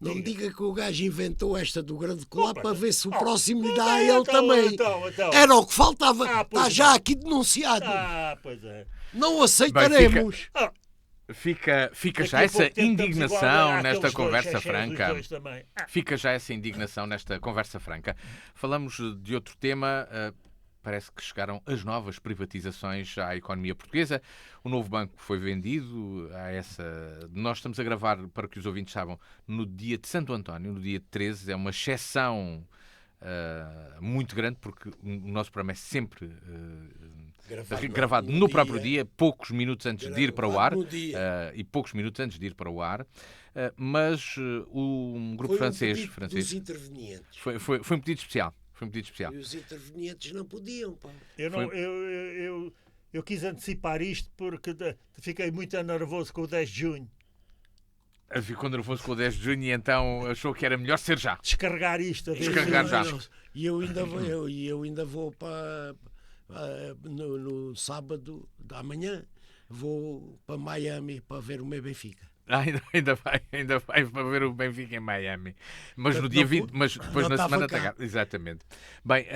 Não me diga que o gajo inventou esta do grande colar para ver se o próximo lhe dá a ele também. Então. Era o que faltava. Está já aqui denunciado. Pois é. Não aceitaremos. Fica já essa indignação nesta conversa franca. Fica já essa indignação nesta conversa franca. Falamos de outro tema. Parece que chegaram as novas privatizações à economia portuguesa. O novo banco foi vendido a essa... Nós estamos a gravar, para que os ouvintes saibam, no dia de Santo António, no dia 13. É uma exceção muito grande, porque o nosso programa é sempre... gravado no próprio dia, poucos minutos antes de ir para o ar, e poucos minutos antes de ir para o ar, mas um grupo francês dos intervenientes. Foi um pedido especial. E os intervenientes não podiam, pá. Eu quis antecipar isto porque fiquei muito nervoso com o 10 de junho. Ficou nervoso com o 10 de junho e então achou que era melhor ser já. Descarregar isto. Já. E eu ainda vou para... No sábado da manhã vou para Miami para ver o meu Benfica. Ainda vai para ver o Benfica em Miami. Mas no dia 20, mas depois na semana está. Exatamente. Bem,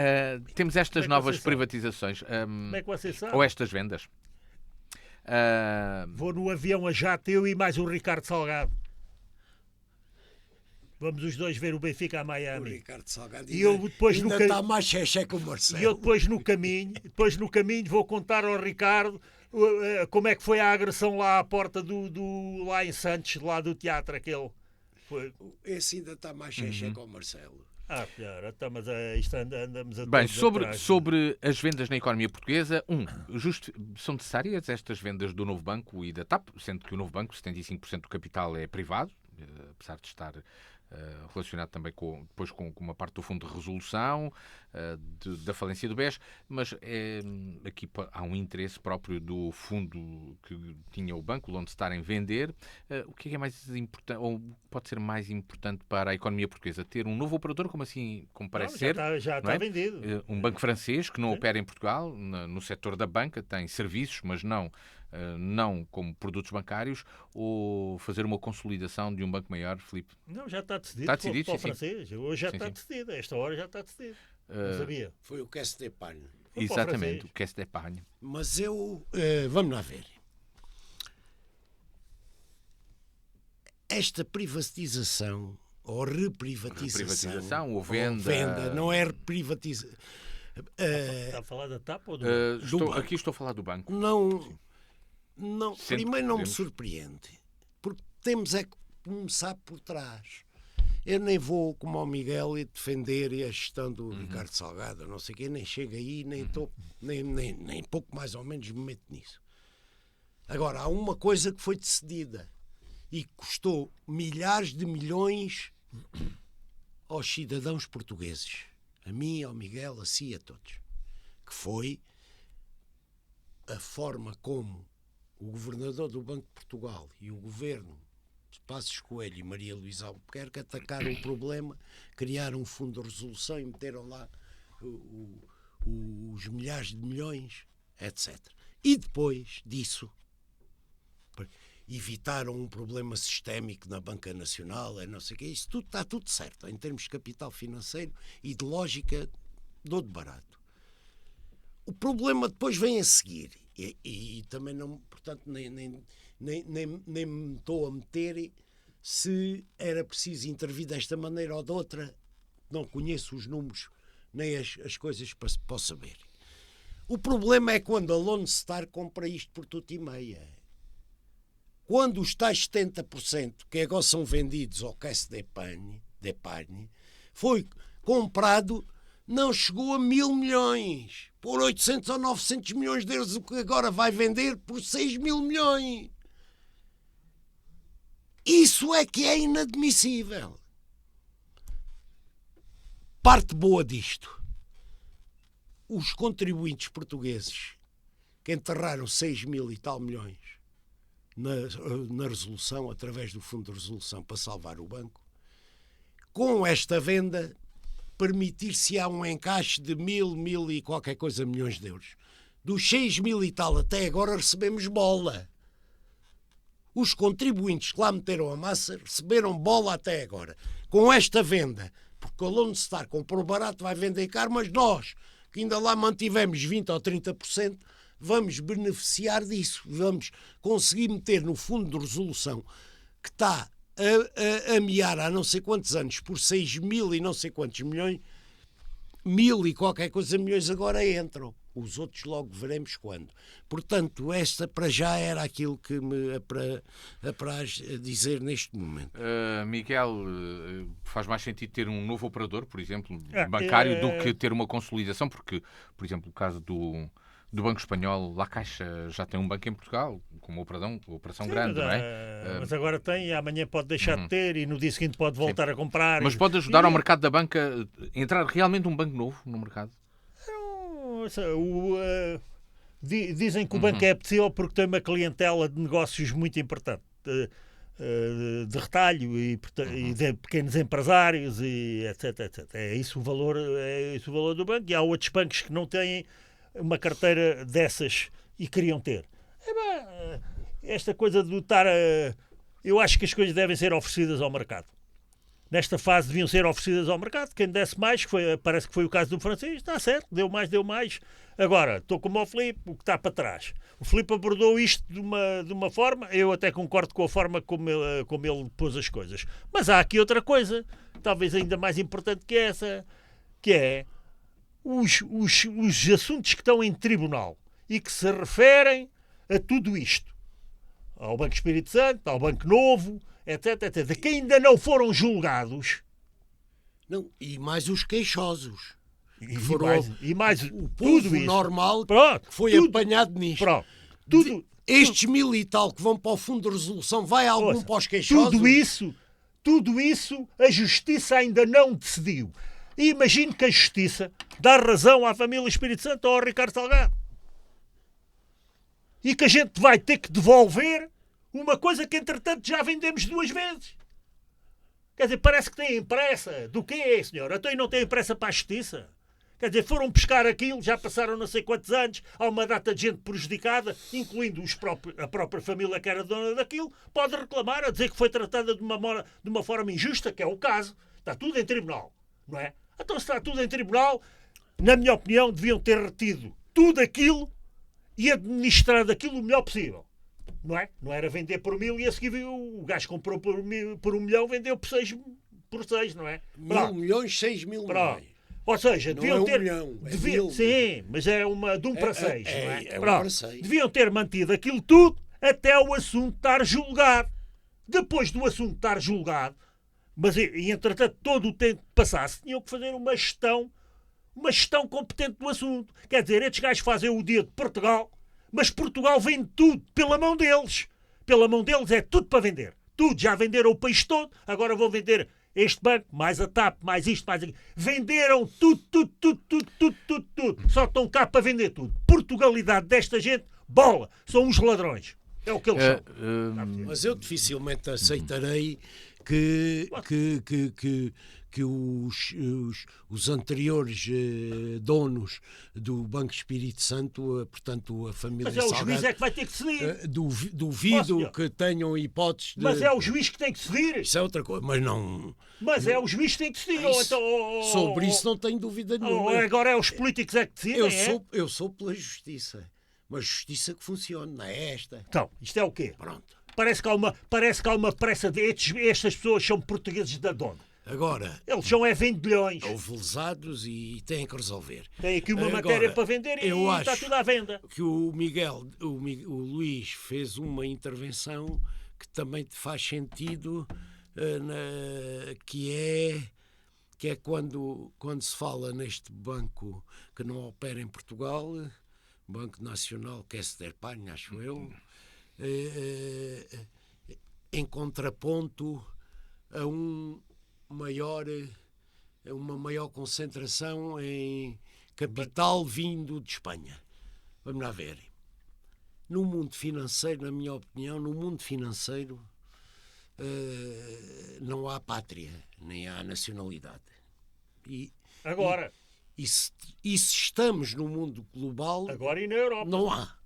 temos estas novas privatizações. Como é que você sabe? Ou estas vendas. Vou no avião a jato, eu e mais o Ricardo Salgado. Vamos os dois ver o Benfica a Miami. O Ricardo Salgado e eu depois ainda está mais xexé que o Marcelo. E eu depois no caminho vou contar ao Ricardo como é que foi a agressão lá à porta lá em Santos, lá do teatro aquele. Esse ainda está mais xexé que o Marcelo. Melhor. Então, mas isto andamos a Bem, todos atrás. sobre as vendas na economia portuguesa, são necessárias estas vendas do Novo Banco e da TAP, sendo que o Novo Banco, 75% do capital é privado, apesar de estar relacionado também depois com uma parte do Fundo de Resolução, da falência do BES, mas aqui há um interesse próprio do fundo que tinha o banco, o Lone Star, em vender. O que é mais importante, ou pode ser mais importante para a economia portuguesa? Ter um novo operador, como parece ser? Já está vendido. Um banco francês que não opera em Portugal, no setor da banca, tem serviços, mas não como produtos bancários, ou fazer uma consolidação de um banco maior, Filipe? Não, já está decidido. Está decidido, para o sim. francês. Hoje já está decidido. A esta hora já está decidido. Não sabia. Foi o Caisse d'Épargne. Exatamente, o Caisse d'Épargne. Mas vamos lá ver. Esta privatização ou reprivatização ou venda, não é reprivatização. Está a falar da TAP ou do banco? Aqui estou a falar do banco. Não, primeiro não me surpreende, porque temos é que começar por trás. Eu nem vou, como ao Miguel, defender a gestão do Ricardo Salgado, não sei o quê, nem chego aí, nem pouco mais ou menos me meto nisso. Agora, há uma coisa que foi decidida e que custou milhares de milhões aos cidadãos portugueses, a mim, ao Miguel, a si, a todos, que foi a forma como o governador do Banco de Portugal e o governo de Passos Coelho e Maria Luísa Albuquerque atacaram o problema, criaram um fundo de resolução e meteram lá os milhares de milhões, etc. E depois disso evitaram um problema sistémico na Banca Nacional, não sei o quê. Isso tudo está tudo certo, em termos de capital financeiro e de lógica, dou de barato. O problema depois vem a seguir, e também não, portanto, nem me estou a meter se era preciso intervir desta maneira ou de outra. Não conheço os números nem as coisas para saber. O problema é quando a Lone Star compra isto por tudo e meia. Quando os tais 70% que agora são vendidos ao Caisse d'Épargne foi comprado, não chegou a 1.000 milhões, por 800 ou 900 milhões de euros, o que agora vai vender por 6.000 milhões. Isso é que é inadmissível. Parte boa disto. Os contribuintes portugueses que enterraram 6.000 e tal milhões na resolução, através do Fundo de Resolução para salvar o banco, com esta venda permitir-se-á um encaixe de 1.000 e qualquer coisa milhões de euros. Dos 6.000 e tal até agora recebemos bola. Os contribuintes que lá meteram a massa receberam bola até agora. Com esta venda, porque a Lone Star comprou barato, vai vender caro, mas nós, que ainda lá mantivemos 20% ou 30%, vamos beneficiar disso. Vamos conseguir meter no Fundo de Resolução, que está a mear há não sei quantos anos por 6.000 e não sei quantos milhões, 1.000 e qualquer coisa milhões agora entram. Os outros logo veremos quando. Portanto, esta para já era aquilo que me apraz dizer neste momento. Miguel, faz mais sentido ter um novo operador, por exemplo, bancário, do que ter uma consolidação? Porque, por exemplo, o caso do Banco Espanhol, La Caixa já tem um banco em Portugal, com uma operação grande, não é? Mas agora tem, e amanhã pode deixar de ter, e no dia seguinte pode voltar a comprar. Mas pode ajudar ao mercado da banca a entrar realmente um banco novo no mercado? Dizem que o banco é possível porque tem uma clientela de negócios muito importante, de retalho e de pequenos empresários, e etc, etc. É isso o valor do banco. E há outros bancos que não têm uma carteira dessas e queriam ter. Esta coisa de estar eu acho que as coisas devem ser oferecidas ao mercado. Nesta fase deviam ser oferecidas ao mercado. Quem desse mais, parece que foi o caso do francês, está certo, deu mais. Agora, estou como o Filipe, o que está para trás. O Filipe abordou isto de uma forma, eu até concordo com a forma como ele pôs as coisas. Mas há aqui outra coisa, talvez ainda mais importante que essa, que é os assuntos que estão em tribunal e que se referem a tudo isto. Ao Banco Espírito Santo, ao Banco Novo, etc, que ainda não foram julgados. Não, e mais os queixosos. E foram mais o tudo povo isso. normal Pronto, que foi tudo, apanhado nisto. Pronto, tudo, Estes 1000 e tal que vão para o fundo de resolução, vai algum ouça, para os queixosos? tudo isso, a Justiça ainda não decidiu. E imagino que a Justiça dá razão à família Espírito Santo ou ao Ricardo Salgado. E que a gente vai ter que devolver uma coisa que, entretanto, já vendemos 2 vezes. Quer dizer, parece que têm pressa. Do quê, senhor? Então, e não têm pressa para a Justiça? Quer dizer, foram pescar aquilo, já passaram não sei quantos anos, há uma data de gente prejudicada, incluindo a própria família que era dona daquilo, pode reclamar, a dizer que foi tratada de uma forma injusta, que é o caso. Está tudo em tribunal, não é? Então, se está tudo em tribunal, na minha opinião, deviam ter retido tudo aquilo e administrado aquilo o melhor possível. Não é? Não era vender por 1000 e a seguir o gajo comprou por 1 milhão, vendeu por 6, não é? 1.000 milhões, 6 mil milhões. Ou seja, Não deviam é 1 ter. milhão, é Devia, 1000. sim, mas é de 1 para 6. Não é? É 1 Pronto. para 6. Deviam ter mantido aquilo tudo até o assunto estar julgado. Depois do assunto estar julgado, mas e entretanto todo o tempo que passasse, tinham que fazer uma gestão competente do assunto. Quer dizer, estes gajos fazem o dia de Portugal, mas Portugal vende tudo pela mão deles. Pela mão deles é tudo para vender. Tudo. Já venderam o país todo, agora vão vender este banco, mais a TAP, mais isto, mais aquilo. Venderam tudo. Só estão cá para vender tudo. Portugalidade desta gente, bola. São uns ladrões. É o que eles são. Mas eu dificilmente aceitarei que os anteriores donos do Banco Espírito Santo, portanto a família Mas é o Salgado, juiz é que vai ter que decidir. duvido que tenham hipóteses de... Mas é o juiz que tem que decidir. Isso é outra coisa, mas não... Mas é o juiz que tem que decidir. Sobre isso não tenho dúvida nenhuma. Agora é os políticos é que decidem. Eu sou pela justiça. Uma justiça que funcione, não é esta. Então, isto é o quê? Pronto. Parece que há uma pressa de estas pessoas são portugueses da dona. Agora, Eles são vendilhões. houve lesados e têm que resolver. Tem aqui uma Agora, matéria para vender e eu está acho tudo à venda. que o Luís fez uma intervenção que também te faz sentido, que é quando se fala neste banco que não opera em Portugal, Banco Nacional Caisse d'Espagne, acho eu, em contraponto a uma maior concentração em capital vindo de Espanha. Vamos lá ver. No mundo financeiro, na minha opinião, não há pátria, nem há nacionalidade. Agora. E se estamos no mundo global, Agora e na Europa. não há.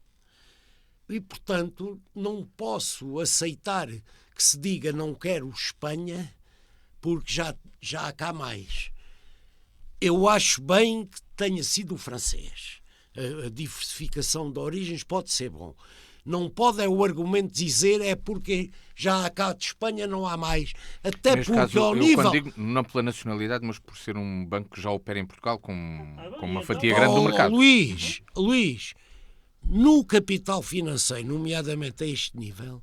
E, portanto, não posso aceitar que se diga não quero Espanha, porque já há cá mais. Eu acho bem que tenha sido o francês. A diversificação de origens pode ser bom. Não pode o argumento dizer é porque já há cá de Espanha não há mais. Até Neste porque caso, ao eu nível... quando digo, não pela nacionalidade, mas por ser um banco que já opera em Portugal com uma fatia então. grande do mercado. Luís, no capital financeiro, nomeadamente a este nível,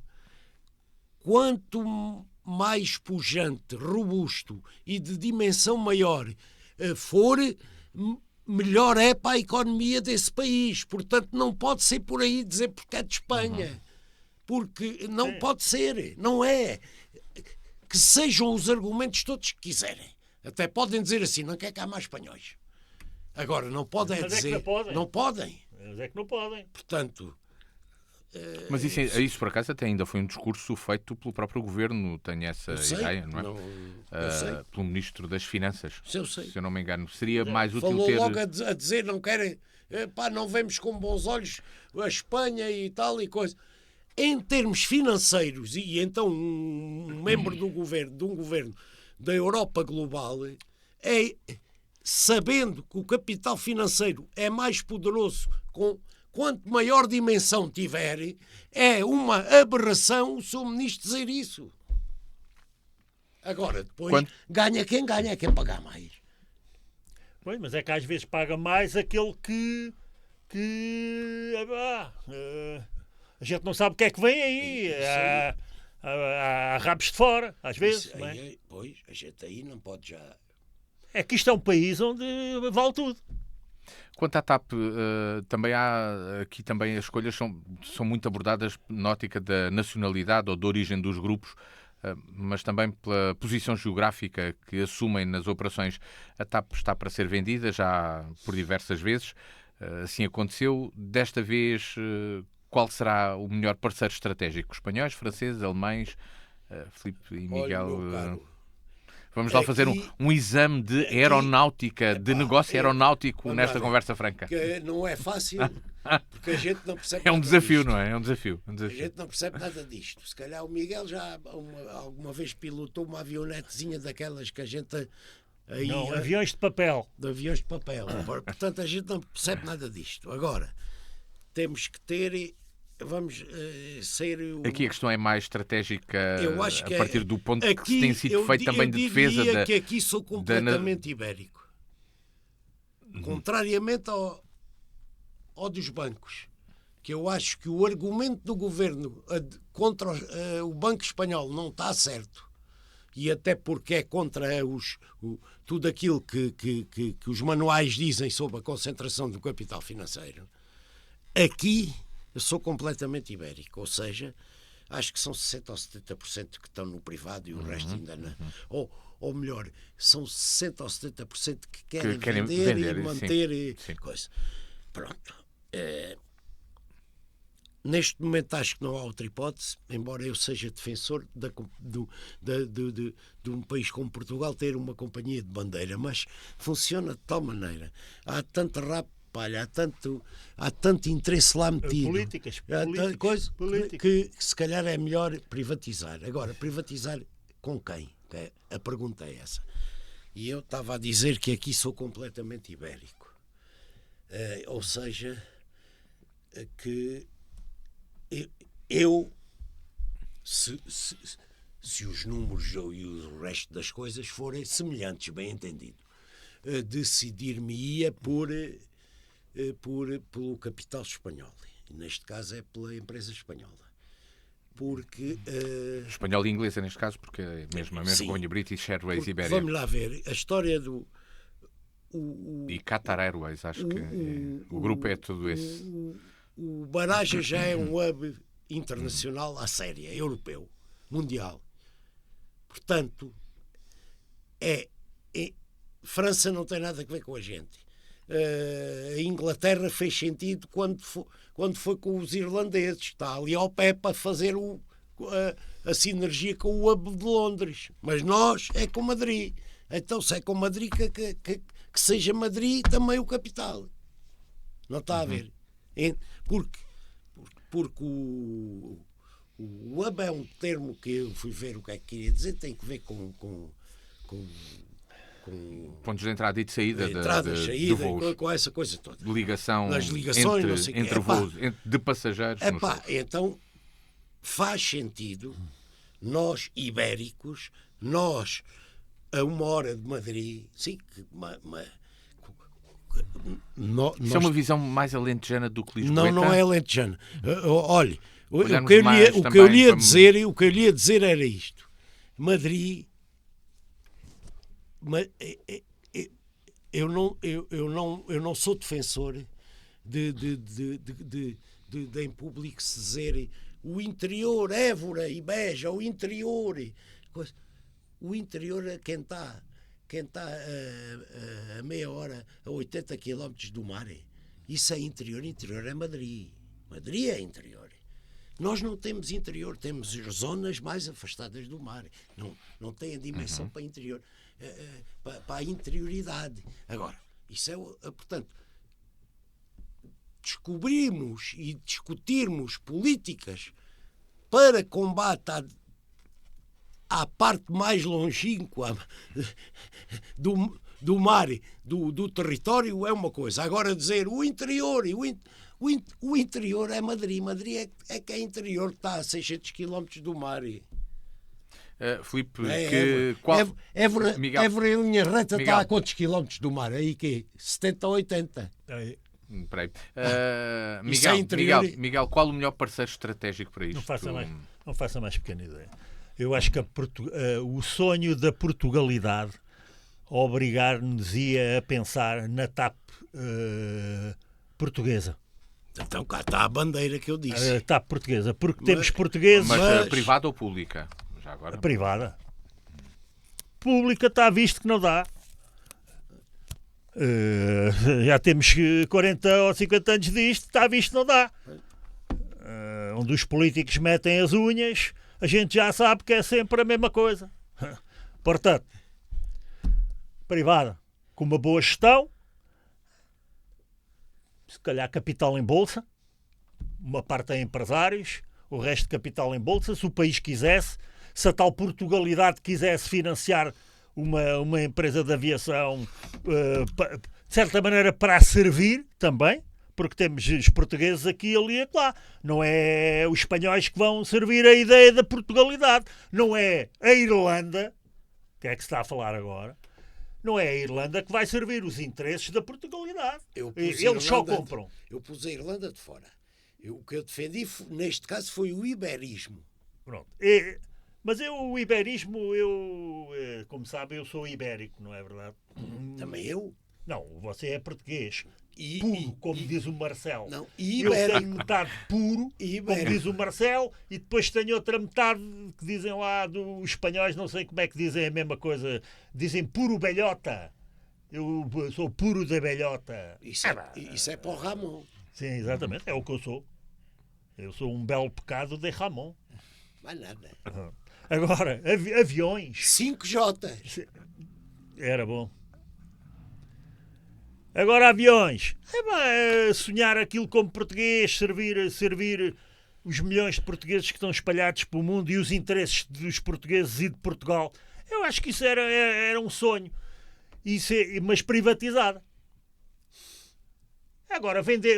quanto mais pujante, robusto e de dimensão maior for, melhor é para a economia desse país. Portanto, não pode ser por aí dizer porque é de Espanha. Porque não pode ser. Não é. Que sejam os argumentos todos que quiserem. Até podem dizer assim, não quer cá mais espanhóis. Agora, não podem dizer... não podem. Não podem. Mas é que não podem. Portanto... Mas isso por acaso até ainda foi um discurso feito pelo próprio governo, tenho essa ideia, não é? Pelo Ministro das Finanças, eu sei. se eu não me engano. Seria mais útil Falou ter... logo a dizer, não querem, não vemos com bons olhos a Espanha e tal e coisa. Em termos financeiros, e então um membro de um governo da Europa Global, sabendo que o capital financeiro é mais poderoso quanto maior dimensão tiver, é uma aberração o seu ministro dizer isso. Agora, depois, ganha quem pagar mais. Pois, mas é que às vezes paga mais aquele que a gente não sabe o que é que vem aí. Há rabos de fora, às vezes. Pois, a gente aí não pode já... É que isto é um país onde vale tudo. Quanto à TAP, também há aqui também as escolhas são muito abordadas na ótica da nacionalidade ou da origem dos grupos, mas também pela posição geográfica que assumem nas operações. A TAP está para ser vendida já por diversas vezes, assim aconteceu. Desta vez, qual será o melhor parceiro estratégico? Espanhóis, franceses, alemães? Filipe e Miguel... Olha, meu caro, vamos lá fazer um exame de aeronáutica, de negócio aeronáutico nesta conversa franca. Que não é fácil, porque a gente não percebe É um nada desafio, disto. não é? É um desafio. A gente não percebe nada disto. Se calhar o Miguel já alguma vez pilotou uma avionetezinha daquelas que a gente... Aí, Não, aviões de papel. de aviões de papel. Portanto, a gente não percebe nada disto. Agora, temos que ter... Vamos ser... Aqui a questão é mais estratégica Eu acho que a partir do ponto que aqui, tem sido feito também de defesa eu diria da... que aqui sou completamente ibérico. Contrariamente ao dos bancos, que eu acho que o argumento do governo contra o Banco Espanhol não está certo, e até porque é contra tudo aquilo que os manuais dizem sobre a concentração do capital financeiro. Aqui eu sou completamente ibérico, ou seja, acho que são 60% ou 70% que estão no privado e o resto ainda não. Ou melhor, são 60% ou 70% que querem vender e manter sim. Coisa. Pronto. Neste momento acho que não há outra hipótese, embora eu seja defensor de um país como Portugal ter uma companhia de bandeira, mas funciona de tal maneira. Há tanto rapalho, há tanto interesse lá metido. Políticas. Que se calhar é melhor privatizar. Agora, privatizar com quem? A pergunta é essa. E eu estava a dizer que aqui sou completamente ibérico. Ou seja, que se os números e o resto das coisas forem semelhantes, bem entendido, decidir-me-ia pelo capital espanhol. E neste caso é pela empresa espanhola. Porque... espanhol e inglesa neste caso, porque é a mesma companhia British Airways Iberia. Vamos lá ver, a história do... e Qatar Airways, acho que o grupo é tudo esse. O Barajas já é um hub internacional à séria, europeu, mundial. Portanto, França não tem nada a ver com a gente. A Inglaterra fez sentido quando foi com os irlandeses. Está ali ao pé para fazer a sinergia com o hub de Londres. Mas nós é com Madrid. Então, se é com Madrid, que seja Madrid também o capital. Não está a ver? Porque o hub é um termo que eu fui ver o que é que queria dizer, tem que ver com pontos de entrada e de saída, saída, de voos. Com essa coisa toda. Ligação nas ligações, não sei entre voos, de passageiros. Então faz sentido nós, ibéricos, nós a 1 hora de Madrid, sim, isso é uma visão mais alentejana do que Lisboa. Não é alentejana. Olha, o que eu lhe ia dizer era isto. Madrid, eu não sou defensor de em público se dizer o interior, Évora e Beja, o interior. O interior é quem está a meia hora, a 80 km do mar. Isso é interior. Interior é Madrid. Madrid é interior. Nós não temos interior, temos zonas mais afastadas do mar. Não tem a dimensão para interior, para a interioridade. Agora, isso é, portanto, descobrirmos e discutirmos políticas para combate à parte mais longínqua do mar, do território, é uma coisa. Agora dizer o interior, o interior é Madrid. Madrid é que é interior, que está a 600 km do mar. Filipe, Évora em linha reta está a quantos quilómetros do mar? Aí que 70 ou 80? Peraí. É Miguel, qual o melhor parceiro estratégico para isto? Não faça mais pequena ideia. Eu acho que o sonho da Portugalidade, obrigar-nos a pensar na TAP portuguesa. Então cá está a bandeira que eu disse. A TAP portuguesa, porque temos portugueses... Mas privada ou pública? Já agora. Privada. Pública está visto que não dá. Já temos 40 ou 50 anos disto, está visto que não dá. Onde os políticos metem as unhas, a gente já sabe que é sempre a mesma coisa. Portanto, privada, com uma boa gestão, se calhar capital em bolsa, uma parte em empresários, o resto de capital em bolsa, se o país quisesse, se a tal Portugalidade quisesse financiar uma empresa de aviação, de certa maneira para a servir também, porque temos os portugueses aqui, ali e lá. Não é os espanhóis que vão servir a ideia da Portugalidade. Não é a Irlanda, que é que se está a falar agora, não é a Irlanda que vai servir os interesses da Portugalidade. Eles só compram. Eu pus a Irlanda de fora. O que eu defendi, neste caso, foi o iberismo. Pronto. Mas o iberismo, como sabe, eu sou ibérico, não é verdade? Também eu? Não, você é português. Puro, como diz o Marcelo. Não, eu tenho metade puro, como diz o Marcelo, e depois tenho outra metade que dizem lá dos espanhóis, não sei como é que dizem a mesma coisa. Dizem puro belhota. Eu sou puro da belhota. Isso é para o Ramon. Sim, exatamente, é o que eu sou. Eu sou um belo pecado de Ramon. Mais nada. Agora, aviões. 5J. Era bom. Agora, aviões. Sonhar aquilo como português, servir os milhões de portugueses que estão espalhados pelo mundo e os interesses dos portugueses e de Portugal. Eu acho que isso era um sonho. Mas privatizada. Agora, vender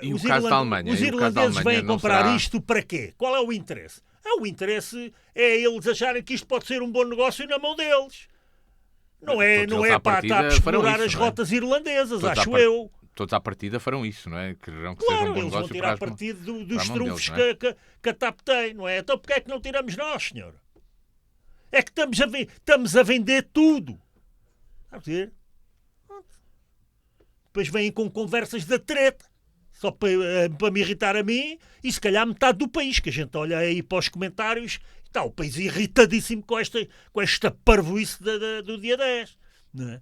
E o caso da Alemanha? Os irlandeses vêm comprar isto para quê? Qual é o interesse? O interesse é eles acharem que isto pode ser um bom negócio na mão deles. Não é para estar a explorar as rotas irlandesas, acho eu. Todos à partida farão isso, não é? Quererão que Claro, seja um bom eles vão negócio tirar partido dos trunfos deles, que a TAP tem, não é? Então porquê é que não tiramos nós, senhor? É que estamos a vender tudo. Está a ver? Depois vêm com conversas da treta, só para me irritar a mim e se calhar metade do país, que a gente olha aí para os comentários e está o país irritadíssimo com esta parvoíce do dia 10. Não é?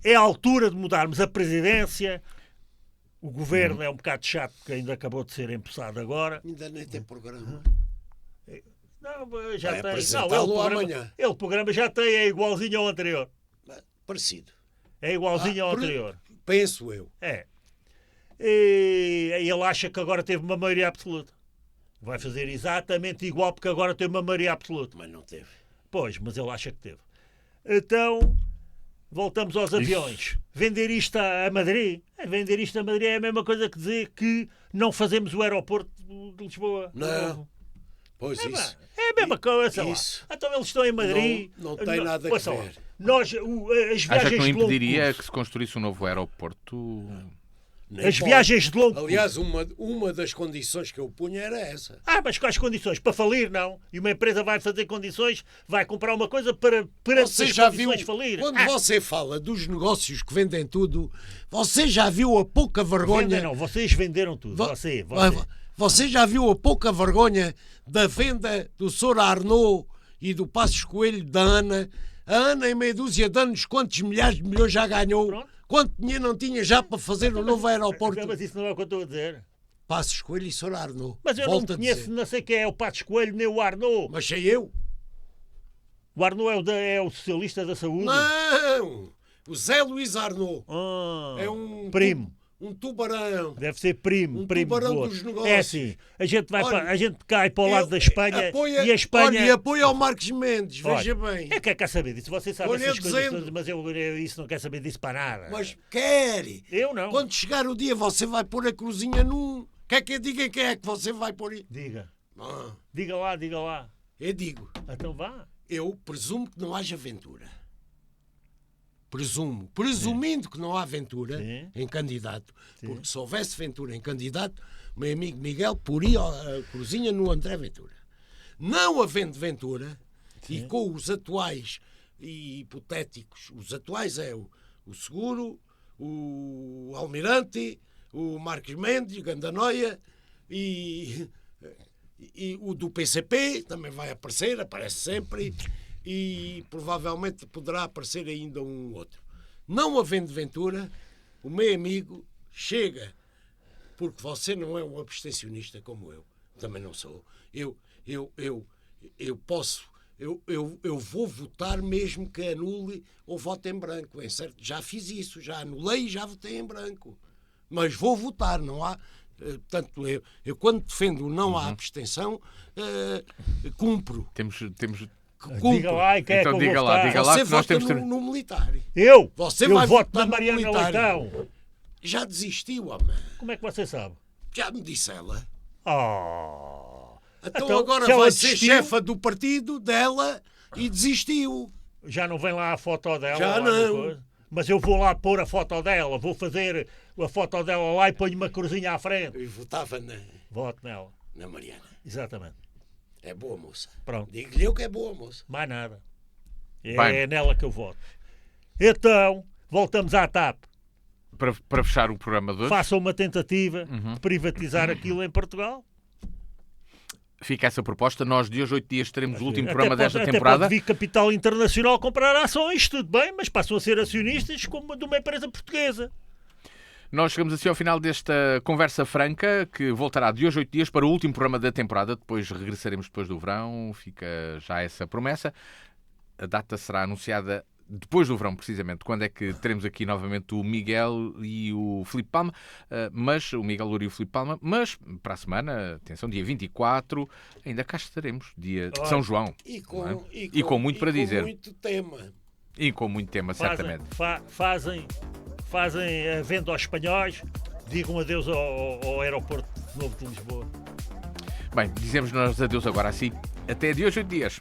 É a altura de mudarmos a presidência. O governo é um bocado chato porque ainda acabou de ser empossado agora. Ainda nem tem programa. Não, já tem. Amanhã. O programa já tem, é igualzinho ao anterior. Parecido. É igualzinho ao anterior. Penso eu. É. E ele acha que agora teve uma maioria absoluta. Vai fazer exatamente igual porque agora tem uma maioria absoluta. Mas não teve. Pois, mas ele acha que teve. Então, voltamos aos aviões. Vender isto a Madrid? Vender isto a Madrid é a mesma coisa que dizer que não fazemos o aeroporto de Lisboa. Não. Pois isso. É a mesma coisa. Isso. Então eles estão em Madrid. Não tem nada a ver. As viagens Acha que não de longo impediria curso. que se construísse um novo aeroporto? As viagens de longo curso. Aliás, uma das condições que eu punha era essa. Mas quais condições? Para falir, não. E uma empresa vai fazer condições, vai comprar uma coisa para você as já condições viu, falir. Quando você fala dos negócios que vendem tudo, você já viu a pouca vergonha... Vendem, não. Vocês venderam tudo. Você já viu a pouca vergonha da venda do Sr. Arnaud e do Passos Coelho da Ana? A Ana, em meia dúzia de anos, quantos milhares de milhões já ganhou? Pronto. Quanto dinheiro não tinha já para fazer o novo aeroporto? Mas isso não é o que eu estou a dizer. Passos Coelho e Sr. Arnaud. Mas eu não conheço, não sei quem é o Passos Coelho nem o Arnaud. Mas sei eu. O Arnaud é o socialista da saúde? Não! O Zé Luís Arnaud. É um primo. Um tubarão. Deve ser primo. Tubarão do dos negócios. É assim. A gente cai para o lado da Espanha e a Espanha... Olha, apoia ao Marcos Mendes, veja bem. É que quer saber disso. Você sabe essas coisas todas, mas eu isso não quer saber disso para nada. Mas quer. Eu não. Quando chegar o dia, você vai pôr a cruzinha num... Quer que eu diga quem é que você vai pôr aí? Diga. Diga lá. Eu digo. Então vá. Eu presumo que não haja aventura. Presumindo que não há aventura em candidato, porque se houvesse aventura em candidato, o meu amigo Miguel poria a cruzinha no André Ventura. Não havendo Ventura, e com os atuais e hipotéticos, os atuais é o Seguro, o Almirante, o Marques Mendes, Gandanoia e o do PCP também vai aparecer, aparece sempre, e provavelmente poderá aparecer ainda um outro. Não havendo Ventura, o meu amigo chega, porque você não é um abstencionista como eu, também não sou. Eu vou votar mesmo que anule ou vote em branco. Certo? Já fiz isso, já anulei e já votei em branco. Mas vou votar, não há... Portanto, eu quando defendo não há abstenção, cumpro. Temos... Cumpro. Diga lá, e quem Então é que eu diga vou lá, votar? diga lá. Você que nós vota temos... no militar. Eu Vai voto votar na no Mariana militar. Leitão. Já desistiu, homem. Como é que você sabe? Já me disse ela. Então, Então agora se ela vai ser desistiu- chefa do partido dela e desistiu. Já não vem lá a foto dela? Já lá não. no coisa? Mas eu vou lá pôr a foto dela, vou fazer a foto dela lá e ponho uma cruzinha à frente. Eu votava Voto nela. na Mariana. Exatamente. É boa moça. Pronto. Digo-lhe eu que é boa moça. Mais nada. É Bem. nela que eu voto. Então, voltamos à TAP. Para fechar o programa de hoje, Façam uma tentativa de privatizar aquilo em Portugal. fica essa proposta. Nós, de hoje 8 dias, teremos o último Até programa pode- desta até temporada. pode vir capital internacional comprar ações, tudo bem, mas passam a ser acionistas como de uma empresa portuguesa. Nós chegamos assim ao final desta conversa franca, que voltará de hoje 8 dias para o último programa da temporada. Depois regressaremos depois do verão. Fica já essa promessa. A data será anunciada depois do verão, precisamente, quando é que teremos aqui novamente o Miguel e o Filipe Palma, mas o Miguel Louro e o Filipe Palma, mas para a semana, atenção, dia 24, ainda cá estaremos, dia de São João. E não é? com, E com muito para dizer. Com muito tema. E com muito tema, certamente. Fazem a venda aos espanhóis, digam adeus ao aeroporto novo de Lisboa. Bem, dizemos nós adeus agora assim. Até de hoje 8 dias.